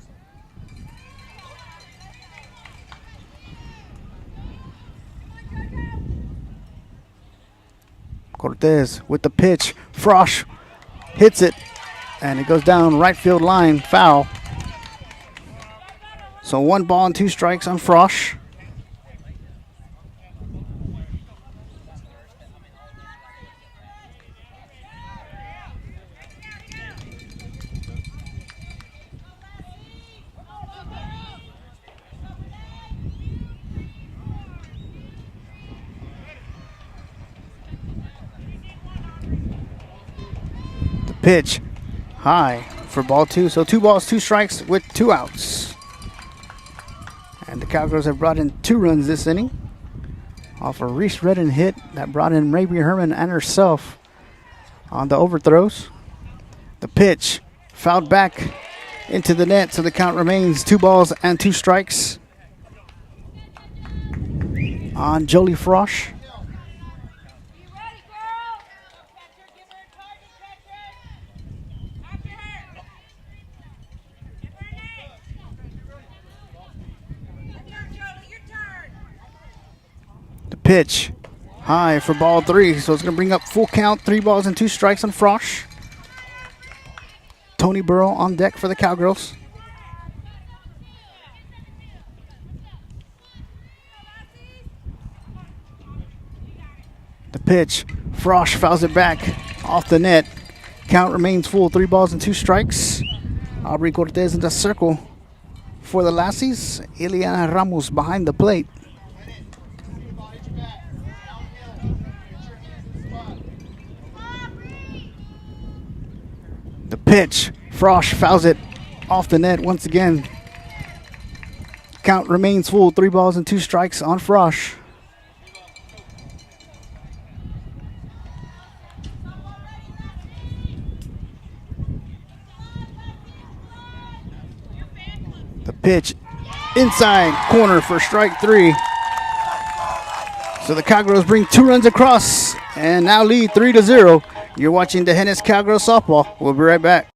Cortez with the pitch. Frosch hits it, and it goes down right field line, foul. So 1 ball and 2 strikes on Frosch. Pitch high for ball 2. So 2 balls, 2 strikes with 2 outs. And the Cowgirls have brought in 2 runs this inning off a Reese Redden hit that brought in Raby Herman and herself on the overthrows. The pitch fouled back into the net, so the count remains 2 balls and 2 strikes on Jolie Frosch. Pitch high for ball 3, so it's going to bring up full count, 3 balls and 2 strikes on Frosch. Tony Burrow on deck for the Cowgirls. The pitch, Frosch fouls it back off the net. Count remains full, 3 balls and 2 strikes. Aubrey Cortez in the circle for the Lassies. Ileana Ramos behind the plate. The pitch, Frosch fouls it off the net once again. Count remains full, 3 balls and 2 strikes on Frosch. The pitch, inside corner for strike 3. So the Cowgirls bring 2 runs across and now lead 3-0. You're watching the Hennis Cowgirls softball. We'll be right back.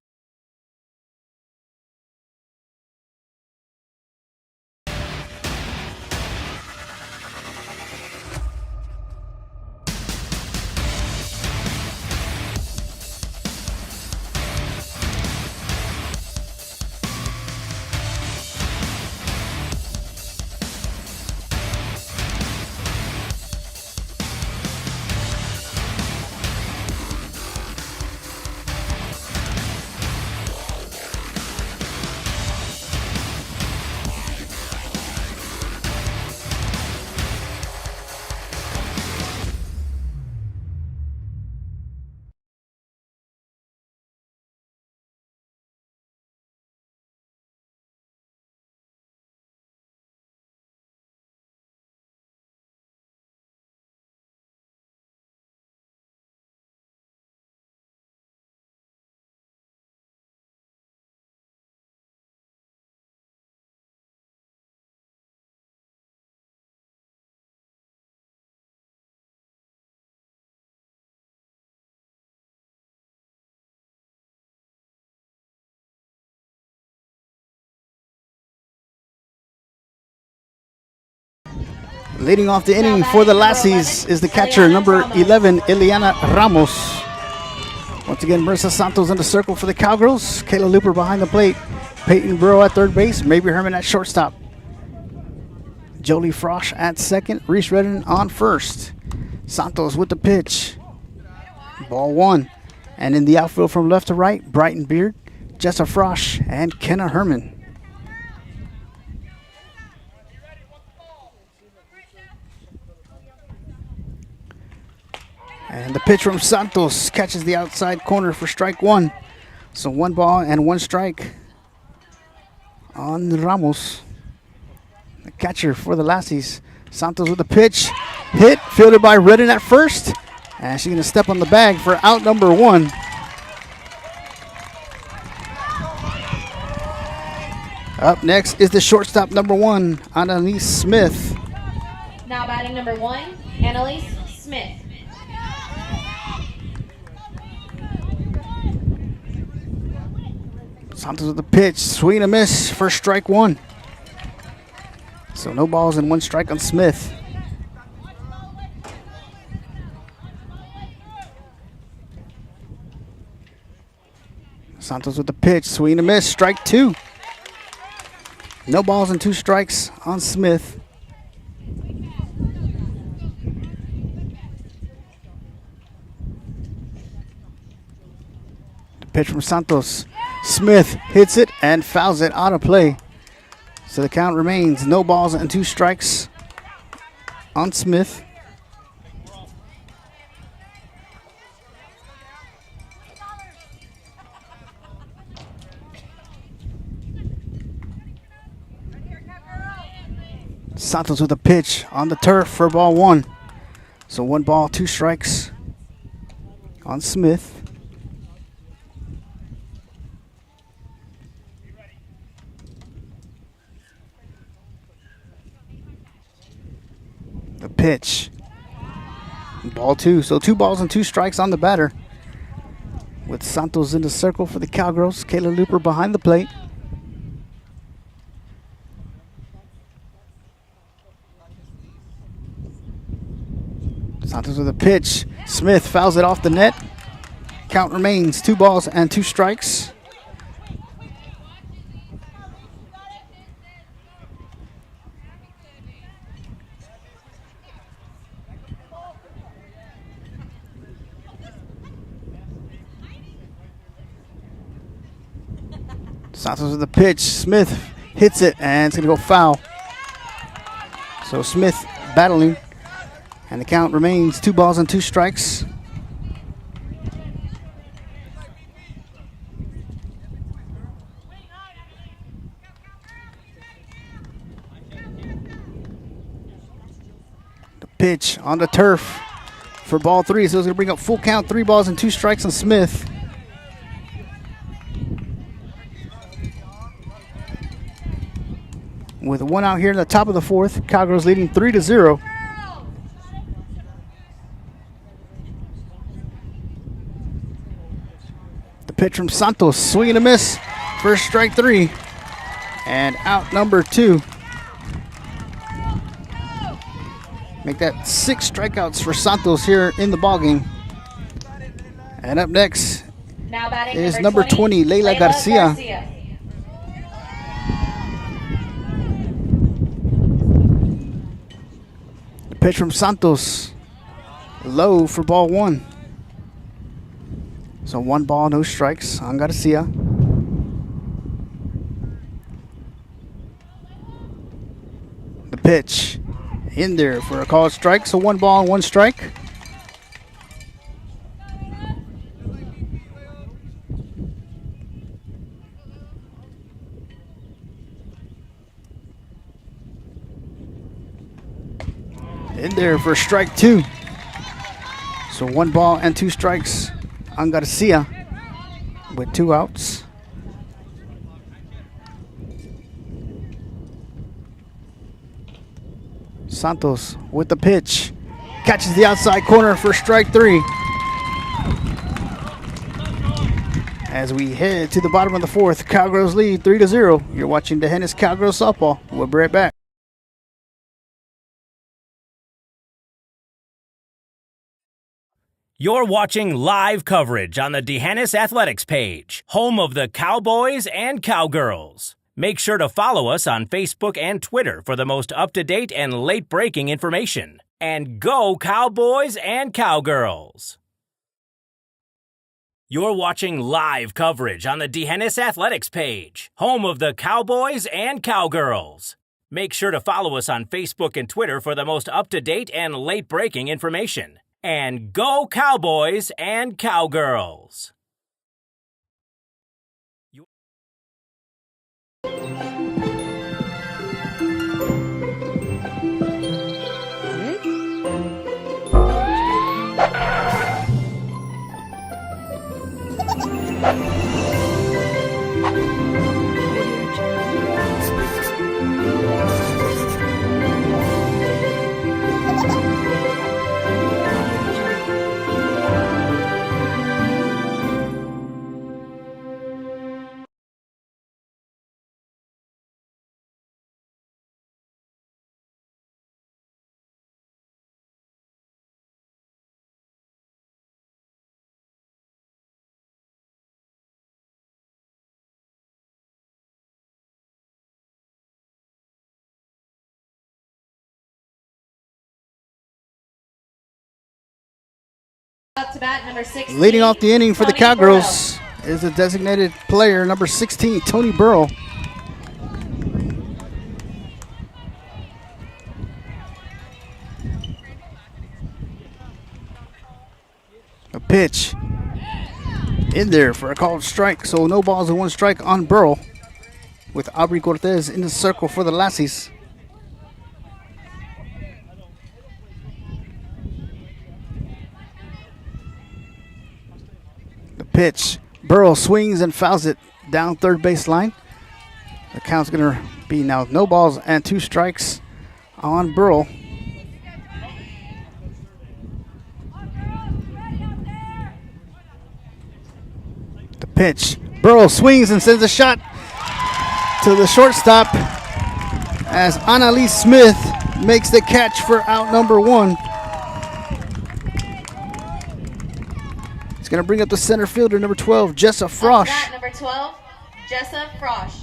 Leading off the inning for the Lassies is the catcher, number 11, Ileana Ramos. Once again, Marissa Santos in the circle for the Cowgirls. Kayla Looper behind the plate. Peyton Burrow at third base. Mabry Herman at shortstop. Jolie Frosch at second. Reese Redden on first. Santos with the pitch. Ball 1. And in the outfield from left to right, Brighton Beard, Jessa Frosch, and Kenna Herman. And the pitch from Santos catches the outside corner for strike 1. So 1 ball and 1 strike on Ramos. The catcher for the Lassies. Santos with the pitch. Hit, fielded by Redden at first. And she's going to step on the bag for out number 1. Up next is the shortstop number 1, Annalise Smith. Now batting number 1, Annalise Smith. Santos with the pitch, swing and a miss for strike 1. So no balls and 1 strike on Smith. Santos with the pitch, swing and a miss, strike 2. No balls and 2 strikes on Smith. The pitch from Santos. Smith hits it and fouls it out of play. So the count remains no balls and 2 strikes on Smith. Santos with a pitch on the turf for ball 1. So 1 ball, 2 strikes on Smith. The pitch. Ball 2. So 2 balls and 2 strikes on the batter. With Santos in the circle for the Cowgirls. Kayla Looper behind the plate. Santos with a pitch. Smith fouls it off the net. Count remains 2 balls and 2 strikes. Santos with the pitch. Smith hits it and it's going to go foul. So Smith battling. And the count remains 2 balls and 2 strikes. The pitch on the turf for ball 3. So it's going to bring up full count, 3 balls and 2 strikes on Smith. With 1 out here in the top of the 4th, Cowgirls leading 3-0. Pitch from Santos, swing and a miss. First strike 3. And out number 2. Make that 6 strikeouts for Santos here in the ballgame. And up next is number 20, Leila Garcia. The pitch from Santos, low for ball 1. So 1 ball, no strikes on Garcia. The pitch in there for a called strike. So 1 ball and 1 strike. In there for strike 2. So 1 ball and 2 strikes on Garcia with 2 outs. Santos with the pitch. Catches the outside corner for strike 3. As we head to the bottom of the 4th, Cowgirls lead 3-0. You're watching the Hennis Cowgirls softball. We'll be right back. You're watching live coverage on the D'Hanis Athletics page, home of the Cowboys and Cowgirls. Make sure to follow us on Facebook and Twitter for the most up-to-date and late-breaking information. And go Cowboys and Cowgirls! You're watching live coverage on the D'Hanis Athletics page, home of the Cowboys and Cowgirls. Make sure to follow us on Facebook and Twitter for the most up-to-date and late-breaking information. And go Cowboys and Cowgirls! Up to bat, number 16. Leading off the inning for the Tony Cowgirls is the designated player, number 16, Tony Burrow. A pitch in there for a called strike, so no balls and one strike on Burrow, with Aubrey Cortez in the circle for the Lassies. The pitch, Burrow swings and fouls it down third base line. The count's going to be now no balls and two strikes on Burrow. The pitch, Burrow swings and sends a shot to the shortstop as Annalise Smith makes the catch for out number one. It's going to bring up the center fielder, number 12, Jessa Frosch. Number 12, Jessa Frosch.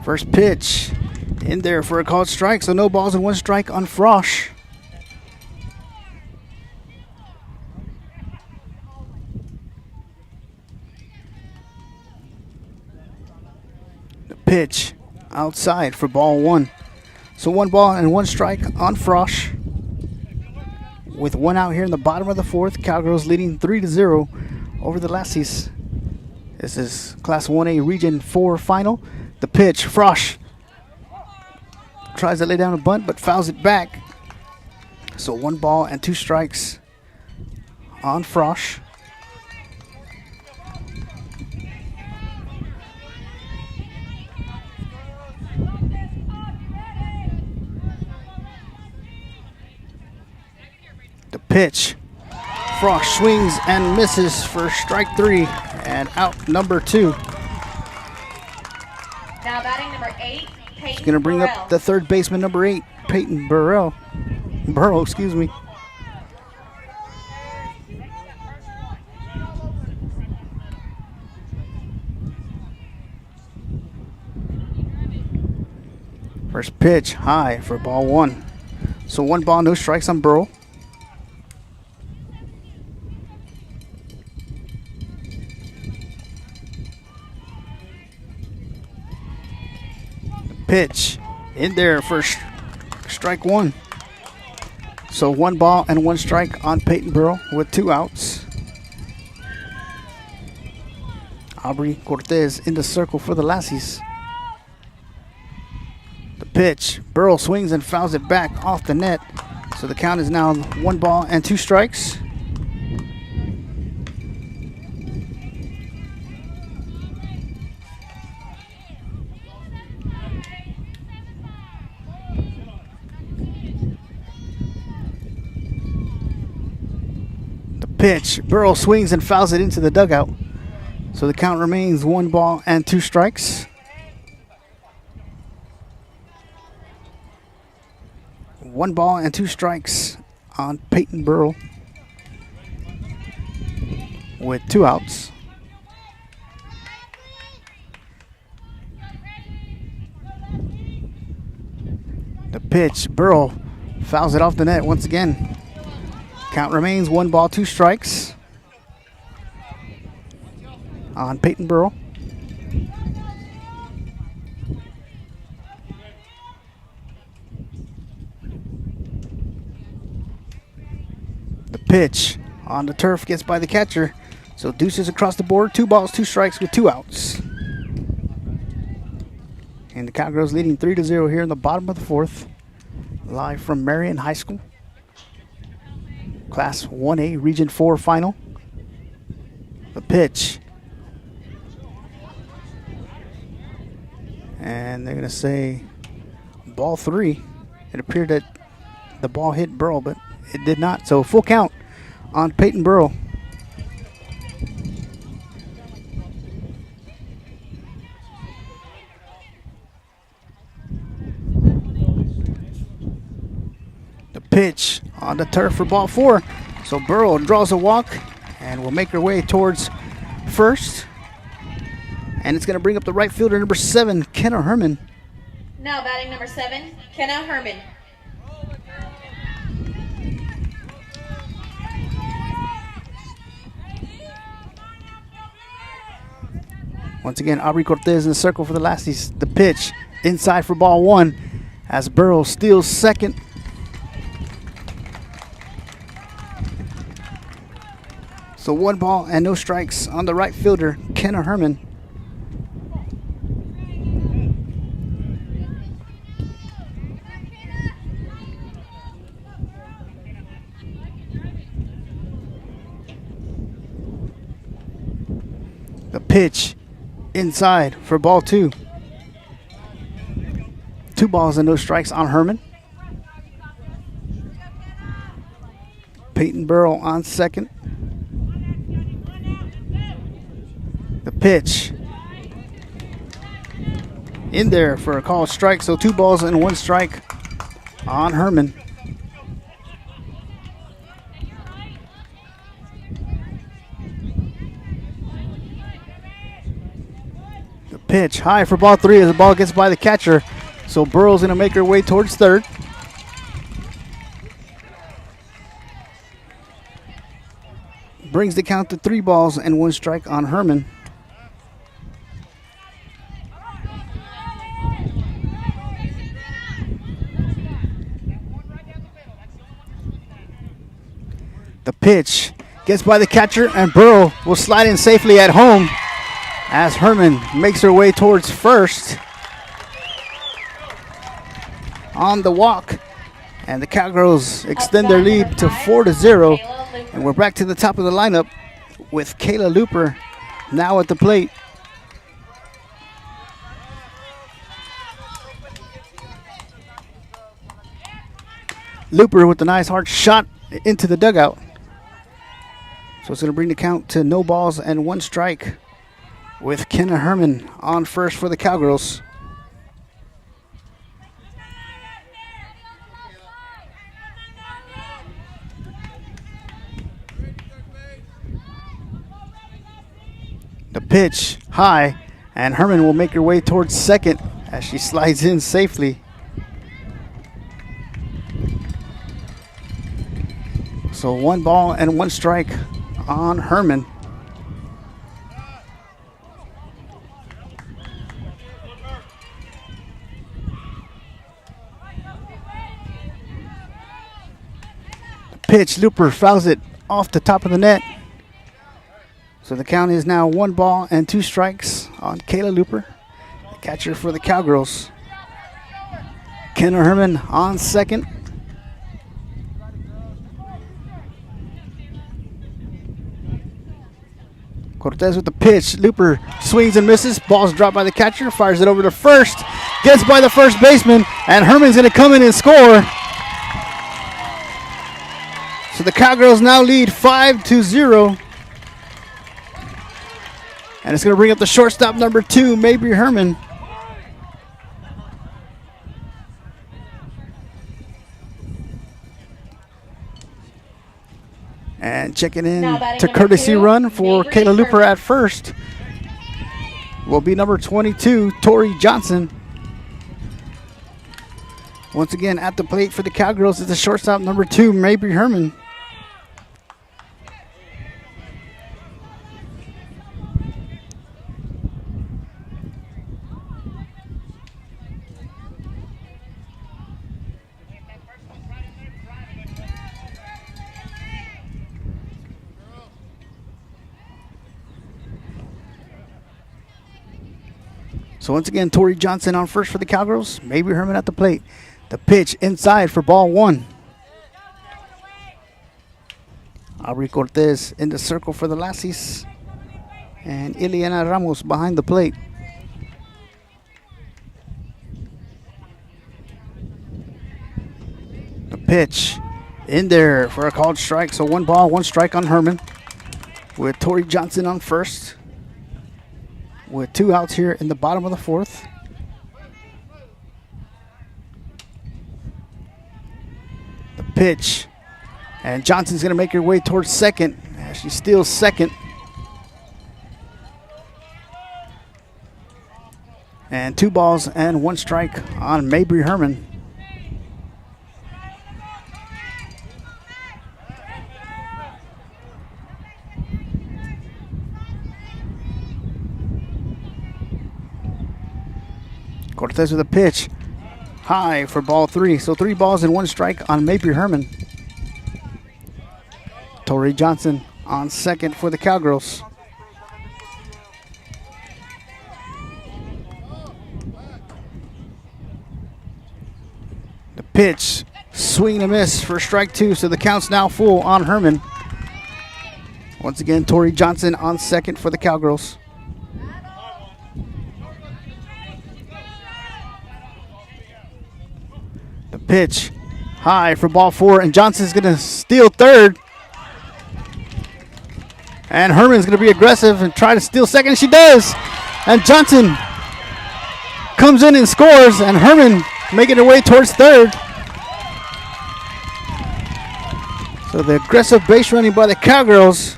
First pitch in there for a called strike, so no balls and one strike on Frosch. The pitch outside for ball one. So one ball and one strike on Frosch. With one out here in the bottom of the fourth, Cowgirls leading 3-0 over the Lassies. This is Class 1A Region 4 final. The pitch, Frosch tries to lay down a bunt but fouls it back. So one ball and two strikes on Frosch. The pitch, Frosch swings and misses for strike three and out number two. Now batting number 8, Peyton It's going to bring Burrell. up the third baseman, number 8, Peyton Burrow. Excuse me. First pitch high for ball one. So one ball, no strikes on Burrow. Pitch in there for strike one. So one ball and one strike on Peyton Burrow with two outs. Aubrey Cortez in the circle for the Lassies. The pitch, Burrow swings and fouls it back off the net. So the count is now one ball and two strikes. Pitch, Burrow swings and fouls it into the dugout. So the count remains one ball and two strikes. 1 ball and 2 strikes on Peyton Burrell with 2 outs. The pitch, Burrell fouls it off the net once again. Count remains 1 ball, 2 strikes on Peyton Burrell. The pitch on the turf gets by the catcher. So deuces across the board, 2 balls, 2 strikes with 2 outs. And the Cowgirls leading 3-0 here in the bottom of the 4th. Live from Marion High School. Class 1A Region 4 final. The pitch. And they're going to say ball 3. It appeared that the ball hit Burrell, but it did not. So full count on Peyton Burrell. The pitch on the turf for ball 4. So Burrell draws a walk and will make her way towards first. And it's going to bring up the right fielder, number 7, Kenna Herman. Now batting number 7, Kenna Herman. Once again, Aubrey Cortez in the circle for the Lassies. The pitch inside for ball 1 as Burrell steals second. So 1 ball and no strikes on the right fielder, Kenna Herman. The pitch inside for ball 2. 2 balls and no strikes on Herman. Peyton Burrell on second. The pitch in there for a called strike. So 2 balls and 1 strike on Herman. The pitch high for ball 3 as the ball gets by the catcher. So Burrell's going to make her way towards third. Brings the count to 3 balls and 1 strike on Herman. The pitch gets by the catcher and Burrell will slide in safely at home as Herman makes her way towards first on the walk. And the Cowgirls extend their lead to 4-0. And we're back to the top of the lineup with Kayla Looper now at the plate. Looper with a nice hard shot into the dugout. So it's going to bring the count to no balls and 1 strike with Kenna Herman on first for the Cowgirls. The pitch high, and Herman will make her way towards second as she slides in safely. So 1 ball and 1 strike on Herman. The pitch, Looper fouls it off the top of the net. So the count is now 1 ball and 2 strikes on Kayla Looper, the catcher for the Cowgirls. Kenna Herman on second. Cortez with the pitch. Looper swings and misses. Ball's dropped by the catcher. Fires it over to first. Gets by the first baseman. And Herman's going to come in and score. So the Cowgirls now lead 5-0. And it's going to bring up the shortstop, number 2, Mabry Herman. And checking in Now batting to number courtesy 2, run for Mabry Kayla Looper Herman. at first will be number 22, Tori Johnson. Once again, at the plate for the Cowgirls is the shortstop, number 2, Mabry Herman. So once again, Tori Johnson on first for the Cowgirls. Mabry Herman at the plate. The pitch inside for ball 1. Aubrey Cortez in the circle for the Lassies. And Ileana Ramos behind the plate. The pitch in there for a called strike. So 1 ball, 1 strike on Herman. With Tori Johnson on first. With 2 outs here in the bottom of the 4th. The pitch. And Johnson's going to make her way towards second. She steals second. And 2 balls and 1 strike on Mabry Herman. Cortez with a pitch. High for ball 3. So 3 balls and 1 strike on Mabry Herman. Tori Johnson on second for the Cowgirls. The pitch. Swing and a miss for strike 2. So the count's now full on Herman. Once again, Tori Johnson on second for the Cowgirls. The pitch high for ball 4, and Johnson's going to steal third. And Herman's going to be aggressive and try to steal second. She does. And Johnson comes in and scores, and Herman making her way towards third. So the aggressive base running by the Cowgirls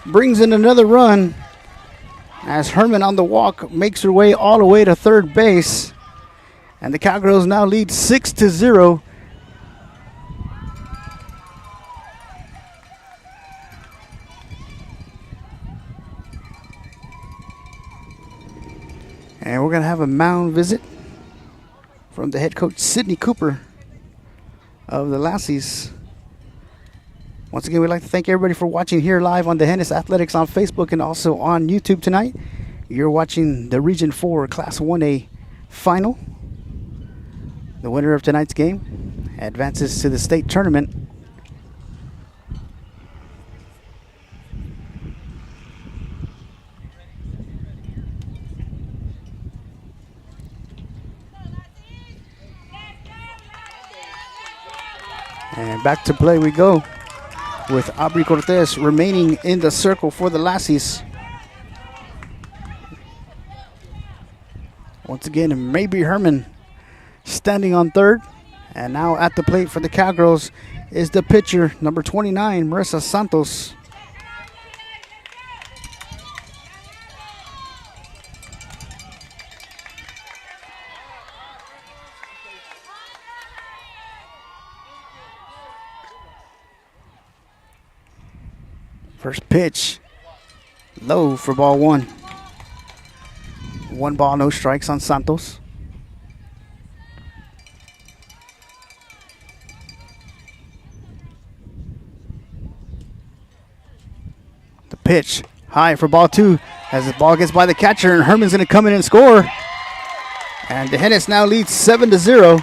brings in another run as Herman on the walk makes her way all the way to third base. And the Cowgirls now lead 6-0. And we're going to have a mound visit from the head coach, Sydney Cooper of the Lassies. Once again, we'd like to thank everybody for watching here live on D'Hanis Athletics on Facebook and also on YouTube tonight. You're watching the Region 4 Class 1A final. The winner of tonight's game advances to the state tournament. And back to play we go with Aubrey Cortez remaining in the circle for the Lassies. Once again, Mabry Herman standing on third. And now at the plate for the Cowgirls is the pitcher, number 29, Marissa Santos. First pitch, low for ball 1. 1 ball, no strikes on Santos. The pitch, high for ball 2 as the ball gets by the catcher, and Herman's going to come in and score. And D'Hanis now leads 7-0.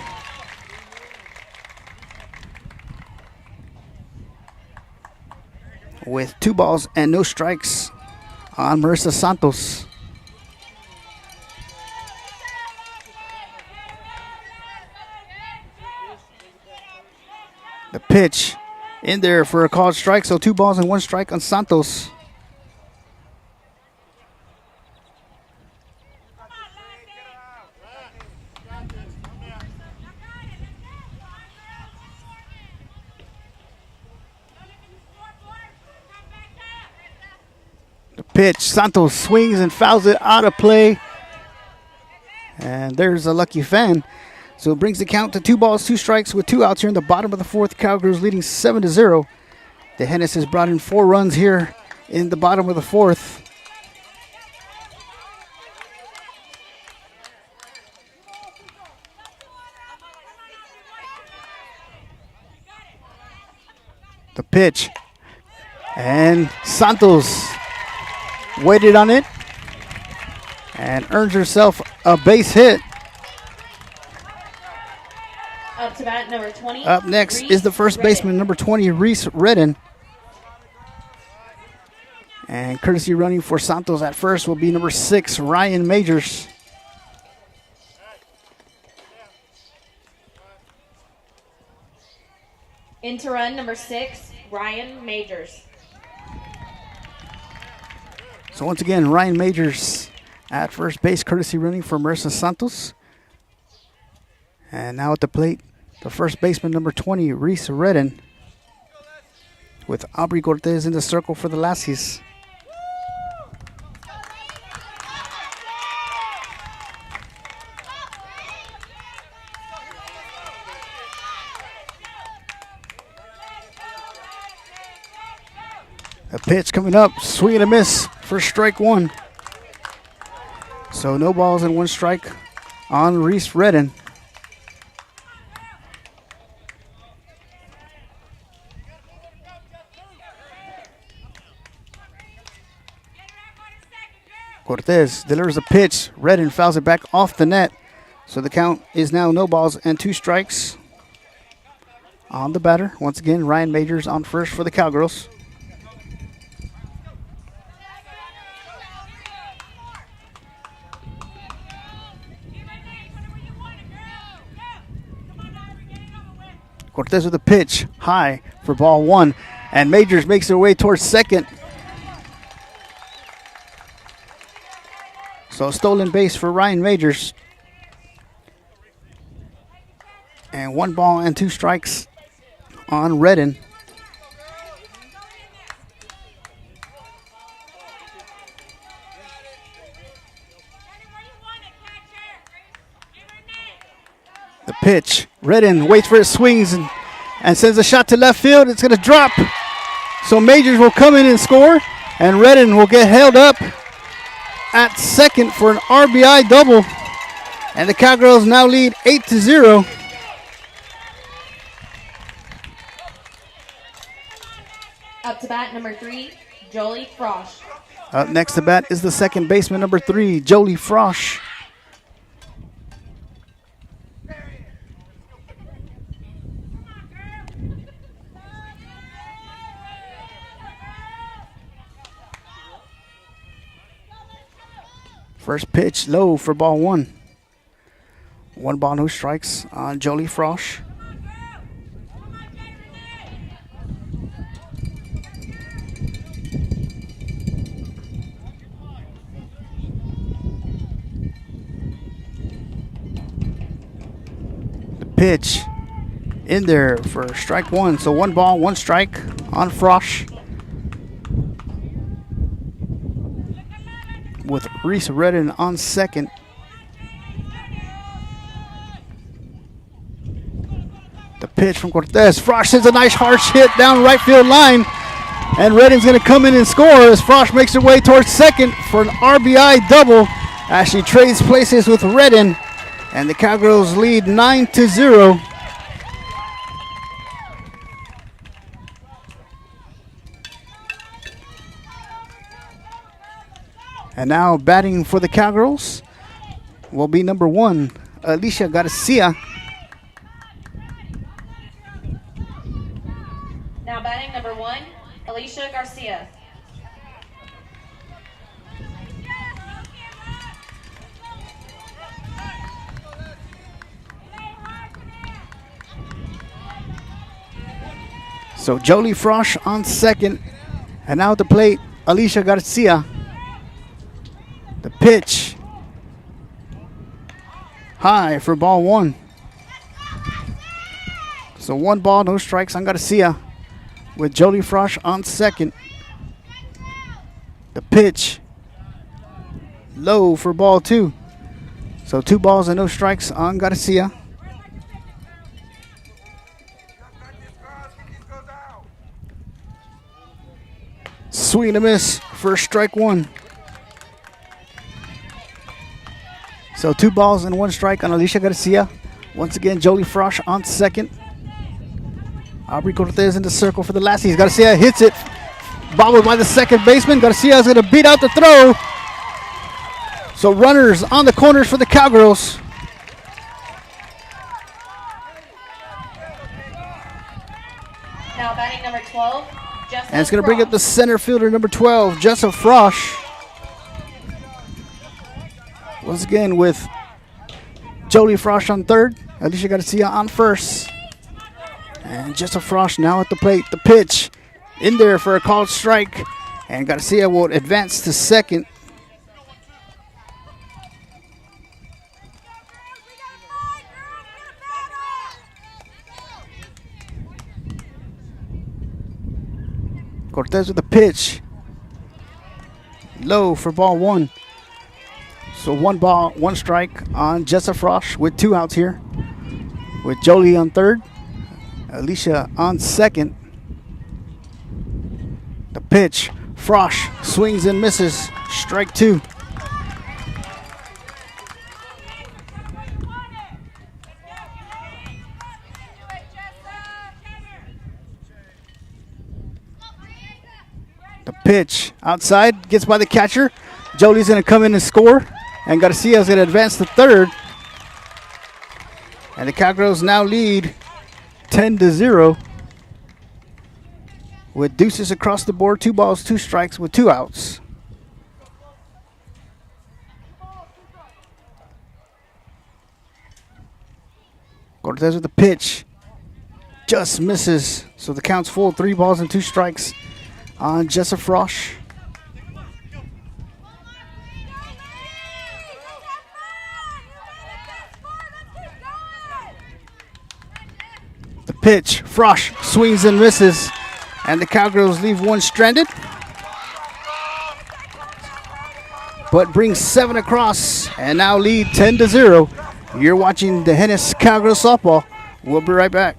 With 2 balls and no strikes on Marissa Santos. The pitch in there for a called strike, so 2 balls and 1 strike on Santos. pitch. Santos swings and fouls it out of play. And there's a lucky fan. So it brings the count to 2 balls, 2 strikes with 2 outs here in the bottom of the 4th. Cowgirls leading 7-0. D'Hanis has brought in 4 runs here in the bottom of the 4th. The pitch. And Santos waited on it and earns herself a base hit. Up to bat, number 20. Up next Reese is the first baseman, number 20, Reese Redden. And courtesy running for Santos at first will be number 6, Ryan Majors. In to run, number 6, Ryan Majors. So once again, Ryan Majors at first base, courtesy running for Marissa Santos. And now at the plate, the first baseman, number 20, Reese Redden, with Aubrey Cortez in the circle for the Lassies. A pitch coming up, swing and a miss for strike 1. So no balls and 1 strike on Reese Redden. Cortez delivers a pitch. Redden fouls it back off the net. So the count is now no balls and 2 strikes on the batter. Once again, Ryan Majors on first for the Cowgirls. Cortez with a pitch, high for ball 1. And Majors makes their way towards second. So stolen base for Ryan Majors. And 1 ball and 2 strikes on Redden. The pitch. Redden waits for it, swings and sends a shot to left field. It's going to drop. So Majors will come in and score. And Redden will get held up at second for an RBI double. And the Cowgirls now lead 8-0. Up to bat, number 3, Jolie Frosch. Up next to bat is the second baseman, number 3, Jolie Frosch. First pitch low for ball 1. 1 ball, no strikes on Jolie Frosch. The pitch in there for strike 1. So 1 ball, 1 strike on Frosch. With Reese Redden on second. The pitch from Cortez. Frosch sends a nice harsh hit down right field line. And Redden's going to come in and score as Frosch makes her way towards second for an RBI double as she trades places with Redden. And the Cowgirls lead 9-0. And now batting for the Cowgirls will be number 1, Alicia Garcia. Now batting number 1, Alicia Garcia. So Jolie Frosch on second. And now at the plate, Alicia Garcia. The pitch. High for ball 1. So 1 ball, no strikes on Garcia with Jolie Frosch on second. The pitch. Low for ball 2. So 2 balls and no strikes on Garcia. Swing and a miss for strike 1. So 2 balls and 1 strike on Alicia Garcia. Once again, Jolie Frosch on second. Aubrey Cortez in the circle for the Lassies. Garcia hits it. Bobbled by the second baseman. Garcia is going to beat out the throw. So runners on the corners for the Cowgirls. Now batting number 12, Jessa And it's going to bring up Frosch. the center fielder, number 12, Jessa Frosch. Once again with Jolie Frosch on third, Alicia Garcia on first. And Jessa Frosch now at the plate. The pitch in there for a called strike. And Garcia will advance to second. Cortez with the pitch. Low for ball 1. So 1 ball, 1 strike on Jessa Frosch with 2 outs here. With Jolie on third. Alicia on second. The pitch. Frosch swings and misses. Strike 2. The pitch outside, gets by the catcher. Jolie's going to come in and score. And Garcia's going to advance to third. And the Cowgirls now lead 10-0. With deuces across the board, 2 balls, 2 strikes with 2 outs. Cortez with the pitch. Just misses. So the count's full, 3 balls and 2 strikes on Jessa Frosch. The pitch, Frosch swings and misses, and the Cowgirls leave 1 stranded, but brings 7 across and now lead 10-0. You're watching the Hennis Cowgirls softball. We'll be right back.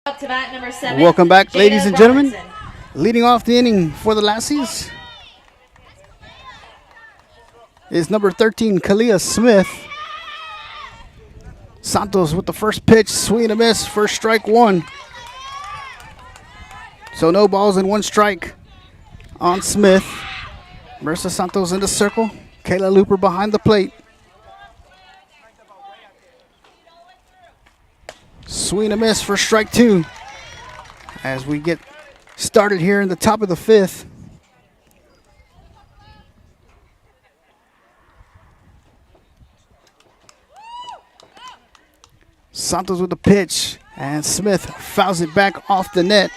Up to bat number 7. Welcome back, Jada ladies and gentlemen. Robertson. Leading off the inning for the Lassies is number 13, Kalia Smith. Santos with the first pitch, swing and a miss, first strike 1. So no balls and 1 strike on Smith. Marissa Santos in the circle. Kayla Looper behind the plate. Swing and a miss for strike 2 as we get started here in the top of the 5th. Santos with the pitch, and Smith fouls it back off the net.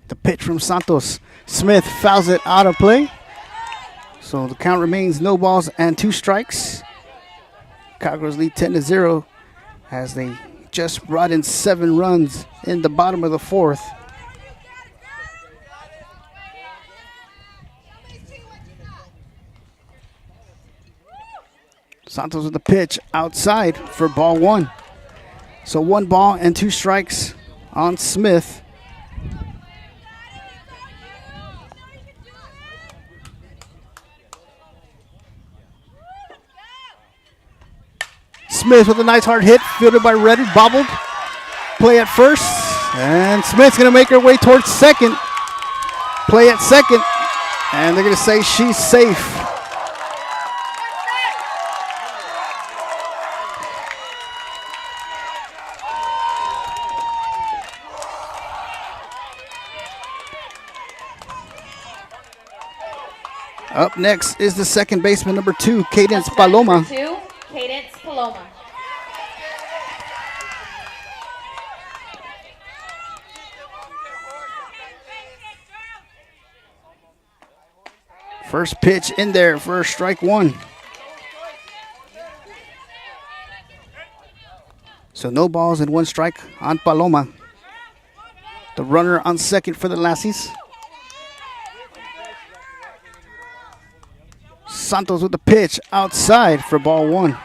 The pitch from Santos. Smith fouls it out of play. So the count remains no balls and 2 strikes. Cowgirls lead 10-0 as they just brought in 7 runs in the bottom of the 4th. Santos with the pitch outside for ball 1. So 1 ball and 2 strikes on Smith. Smith with a nice hard hit, fielded by Reddy, bobbled. Play at first, and Smith's going to make her way towards second. Play at second, and they're going to say she's safe. Up next is the second baseman, number 2, Cadence Paloma. Number 2, Cadence Paloma. First pitch in there for strike 1. So no balls and 1 strike on Paloma. The runner on second for the Lassies. Santos with the pitch outside for ball 1.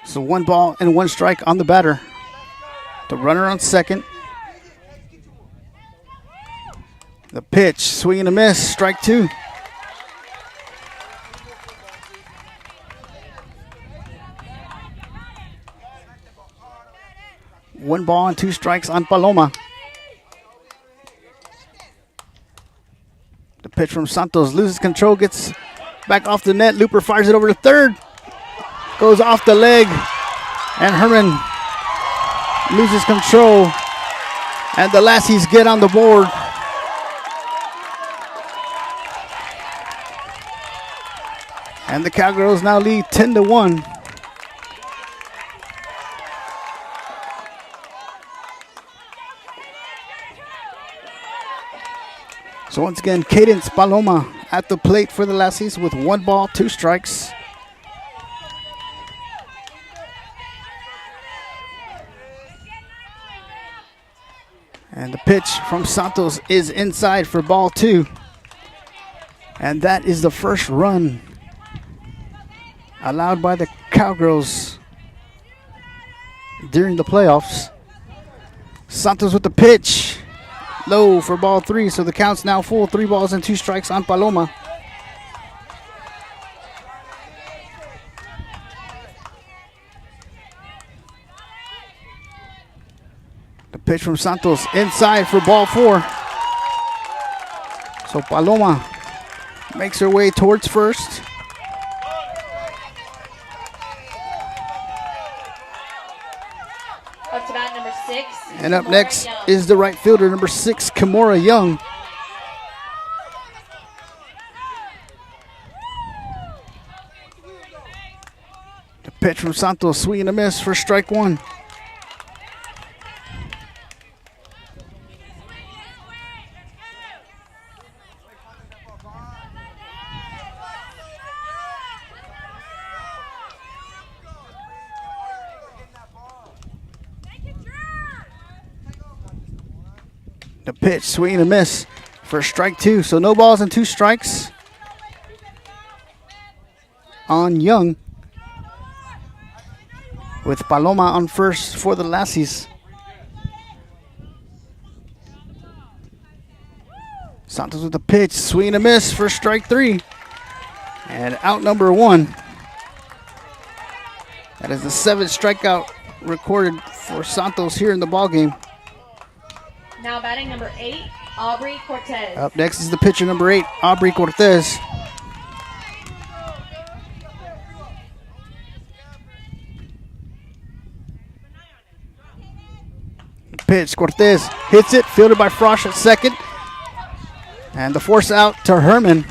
So 1 ball and 1 strike on the batter. The runner on second. The pitch, swing and a miss, strike 2. One ball and 2 strikes on Paloma. The pitch from Santos loses control, gets back off the net. Looper fires it over to third. Goes off the leg. And Herman loses control. And the Lassies get on the board. And the Cowgirls now lead 10-1. So once again, Cadence Paloma at the plate for the Lassies with 1 ball, 2 strikes. And the pitch from Santos is inside for ball 2. And that is the first run allowed by the Cowgirls during the playoffs. Santos with the pitch. Low for ball 3, so the count's now full. 3 balls and 2 strikes on Paloma. The pitch from Santos inside for ball 4. So Paloma makes her way towards first. Up to bat number 6. And up next is the right fielder, number 6, Kimura Young. The pitch from Santos, swing and a miss for strike 1. The pitch, swing and a miss for strike 2. So no balls and 2 strikes on Young. With Paloma on first for the Lassies. Santos with the pitch, swing and a miss for strike 3. And out number 1. That is the 7th strikeout recorded for Santos here in the ballgame. Now batting number 8, Aubrey Cortez. Up next is the pitcher number 8, Aubrey Cortez. Pitch, Cortez hits it, fielded by Frosch at second. And the force out to Herman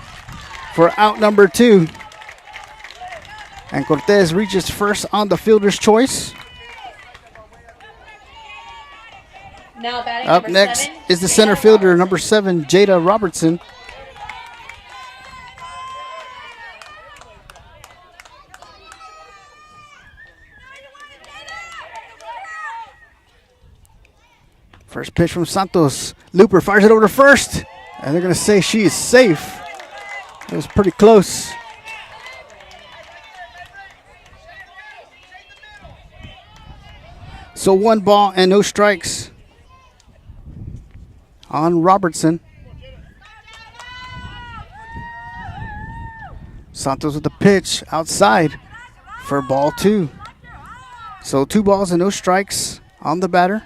for out number 2. And Cortez reaches first on the fielder's choice. Now batting Up number next 7, is the center fielder, number 7, Jada Robertson. First pitch from Santos. Looper fires it over to first. And they're going to say she is safe. It was pretty close. So 1 ball and no strikes on Robertson. Santos with the pitch outside for ball 2. So 2 balls and no strikes on the batter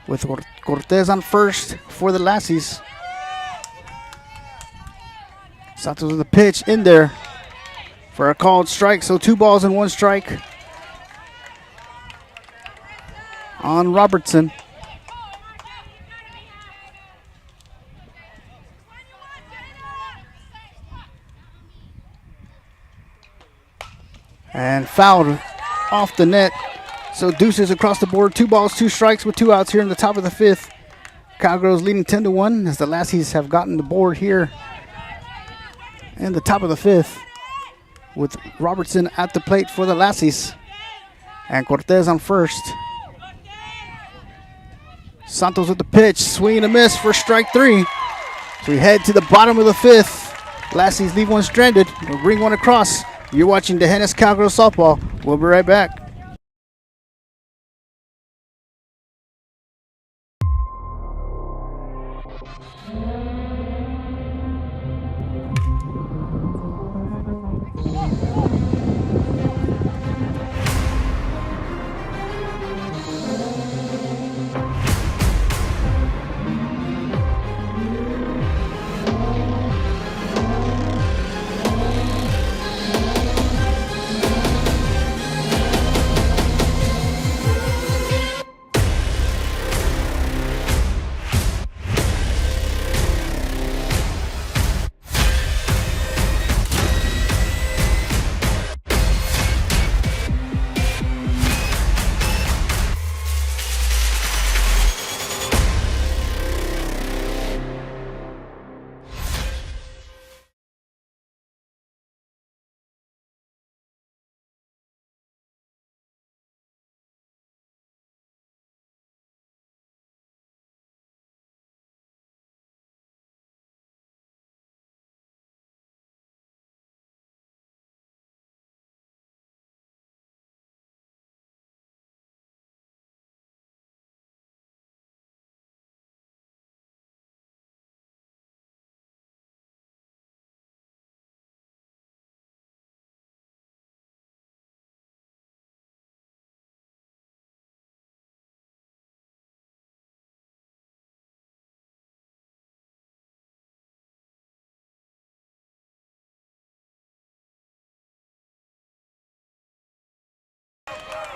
with Cortez on first for the Lassies. Santos with the pitch in there for a called strike. So 2 balls and 1 strike on Robertson. And fouled off the net. So deuces across the board. 2 balls, 2 strikes with 2 outs here in the top of the 5th. Cowgirls leading 10-1 as the Lassies have gotten the board here in the top of the 5th with Robertson at the plate for the Lassies. And Cortez on first. Santos with the pitch. Swing and a miss for strike 3. So we head to the bottom of the 5th. Lassies leave 1 stranded. They'll bring 1 across. You're watching D'Hanis Cowgirls softball. We'll be right back.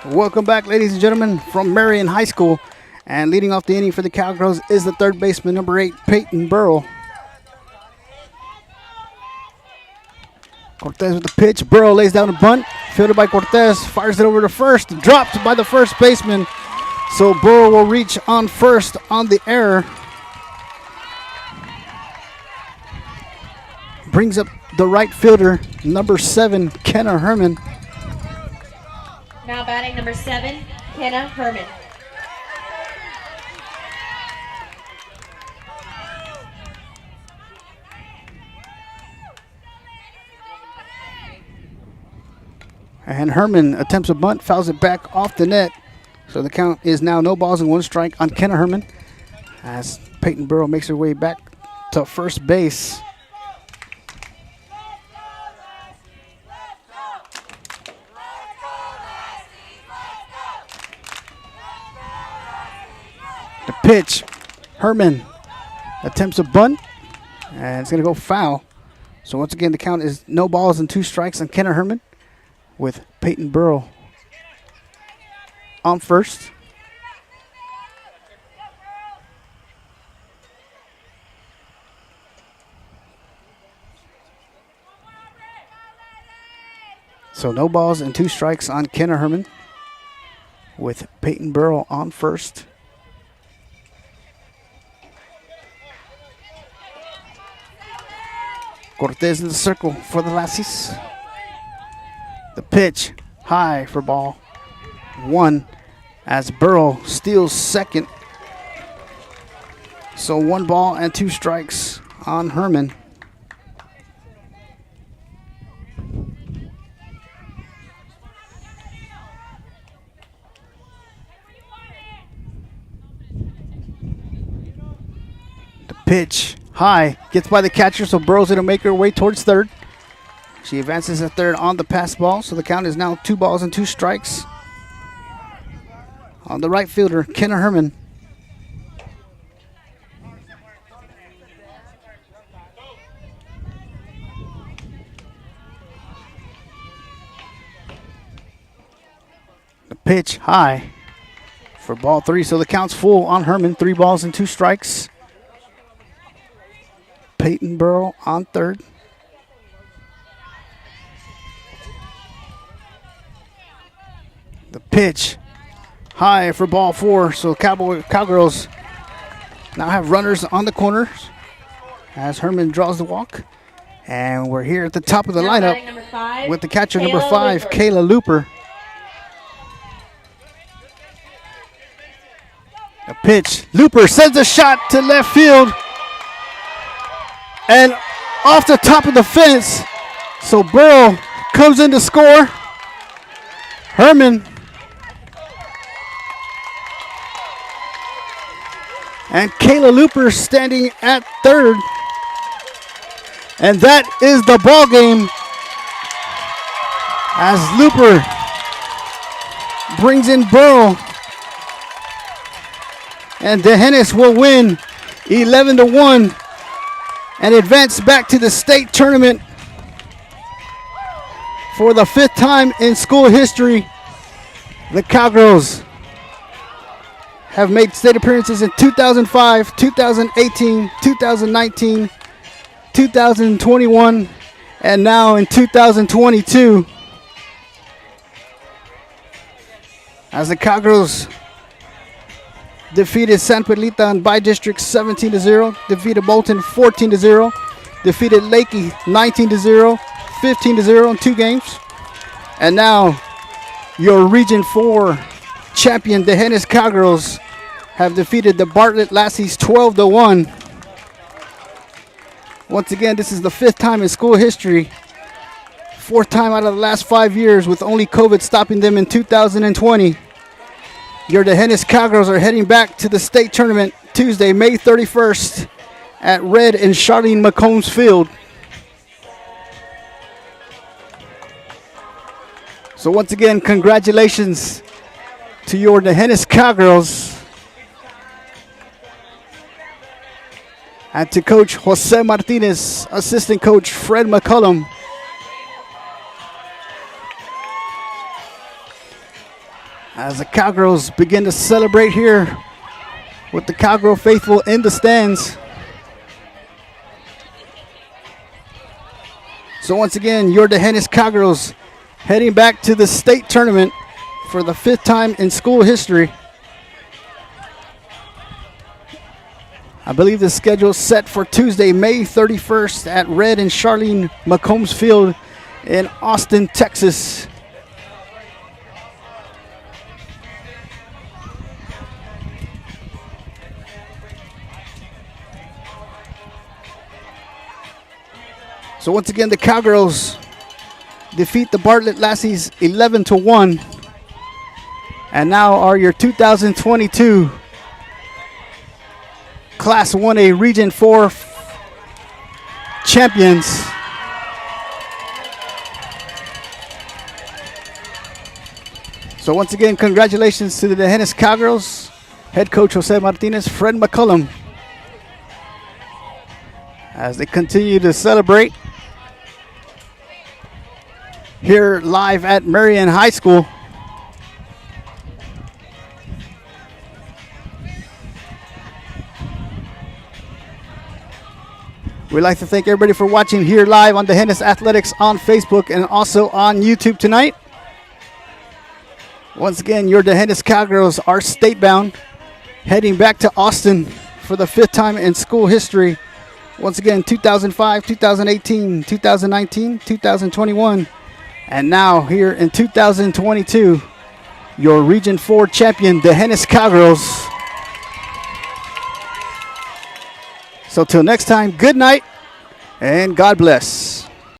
Welcome back, ladies and gentlemen, from Marion High School. And leading off the inning for the Cowgirls is the 3rd baseman, number 8, Peyton Burrow. Cortez with the pitch. Burrow lays down a bunt. Fielded by Cortez. Fires it over to first. Dropped by the first baseman. So Burrow will reach on first on the error. Brings up the right fielder, number 7, Kenna Herman. Now batting number 7, Kenna Herman. And Herman attempts a bunt, fouls it back off the net. So the count is now no balls and 1 strike on Kenna Herman as Peyton Burrow makes her way back to first base. The pitch, Herman attempts a bunt, and it's going to go foul. So once again, the count is no balls and 2 strikes on Kenna Herman with Peyton Burrow on first. So no balls and 2 strikes on Kenna Herman with Peyton Burrow on first. Cortez in the circle for the Lassies. The pitch high for ball 1 as Burrow steals second So 1 ball and 2 strikes on Herman. The pitch high, gets by the catcher, so Burrow's going to make her way towards third. She advances at third on the pass ball, so the count is now 2 balls and 2 strikes on the right fielder, Kenna Herman. The pitch high for ball 3, so the count's full on Herman. 3 balls and 2 strikes. Peyton Burrow on third. The pitch high for ball 4, so Cowgirls now have runners on the corners as Herman draws the walk. And we're here at the top of the lineup with the catcher, number 5, Kayla Looper. A pitch. Looper sends a shot to left field. And off the top of the fence. So Burrow comes in to score. Herman. And Kayla Looper standing at third. And that is the ball game as Looper brings in Burrow. And D'Hanis will win 11-1 and advance back to the state tournament for the 5th time in school history. The Cowgirls have made state appearances in 2005, 2018, 2019, 2021, and now in 2022. As the Cowgirls defeated San Pedrito and by district 17-0, defeated Bolton 14-0, defeated Lakey 19-0, 15-0 in 2 games. And now your Region 4 champion, the D'Hanis Cowgirls, have defeated the Bartlett Lassies 12-1. Once again, this is the 5th time in school history, 4th time out of the last 5 years, with only COVID stopping them in 2020. Your D'Hanis Cowgirls are heading back to the state tournament Tuesday, May 31st at Red and Charlene McCombs Field. So once again, congratulations to your D'Hanis Cowgirls and to Coach Jose Martinez, assistant coach Fred McCullum. As the Cowgirls begin to celebrate here with the Cowgirl faithful in the stands. So once again, your D'Hanis Cowgirls heading back to the state tournament for the 5th time in school history. I believe the schedule is set for Tuesday, May 31st at Red and Charlene McCombs Field in Austin, Texas. So once again, the Cowgirls defeat the Bartlett Lassies 11-1, and now are your 2022 Class 1A Region 4 champions. So once again, congratulations to the D'Hanis Cowgirls, head coach Jose Martinez, Fred McCullum, as they continue to celebrate here live at Marion High School. We'd like to thank everybody for watching here live on D'Hanis Athletics on Facebook and also on YouTube tonight. Once again, your D'Hanis Cowgirls are state-bound, heading back to Austin for the 5th time in school history. Once again, 2005, 2018, 2019, 2021, and now here in 2022, your Region 4 champion, D'Hanis Cowgirls. So till next time, good night and God bless.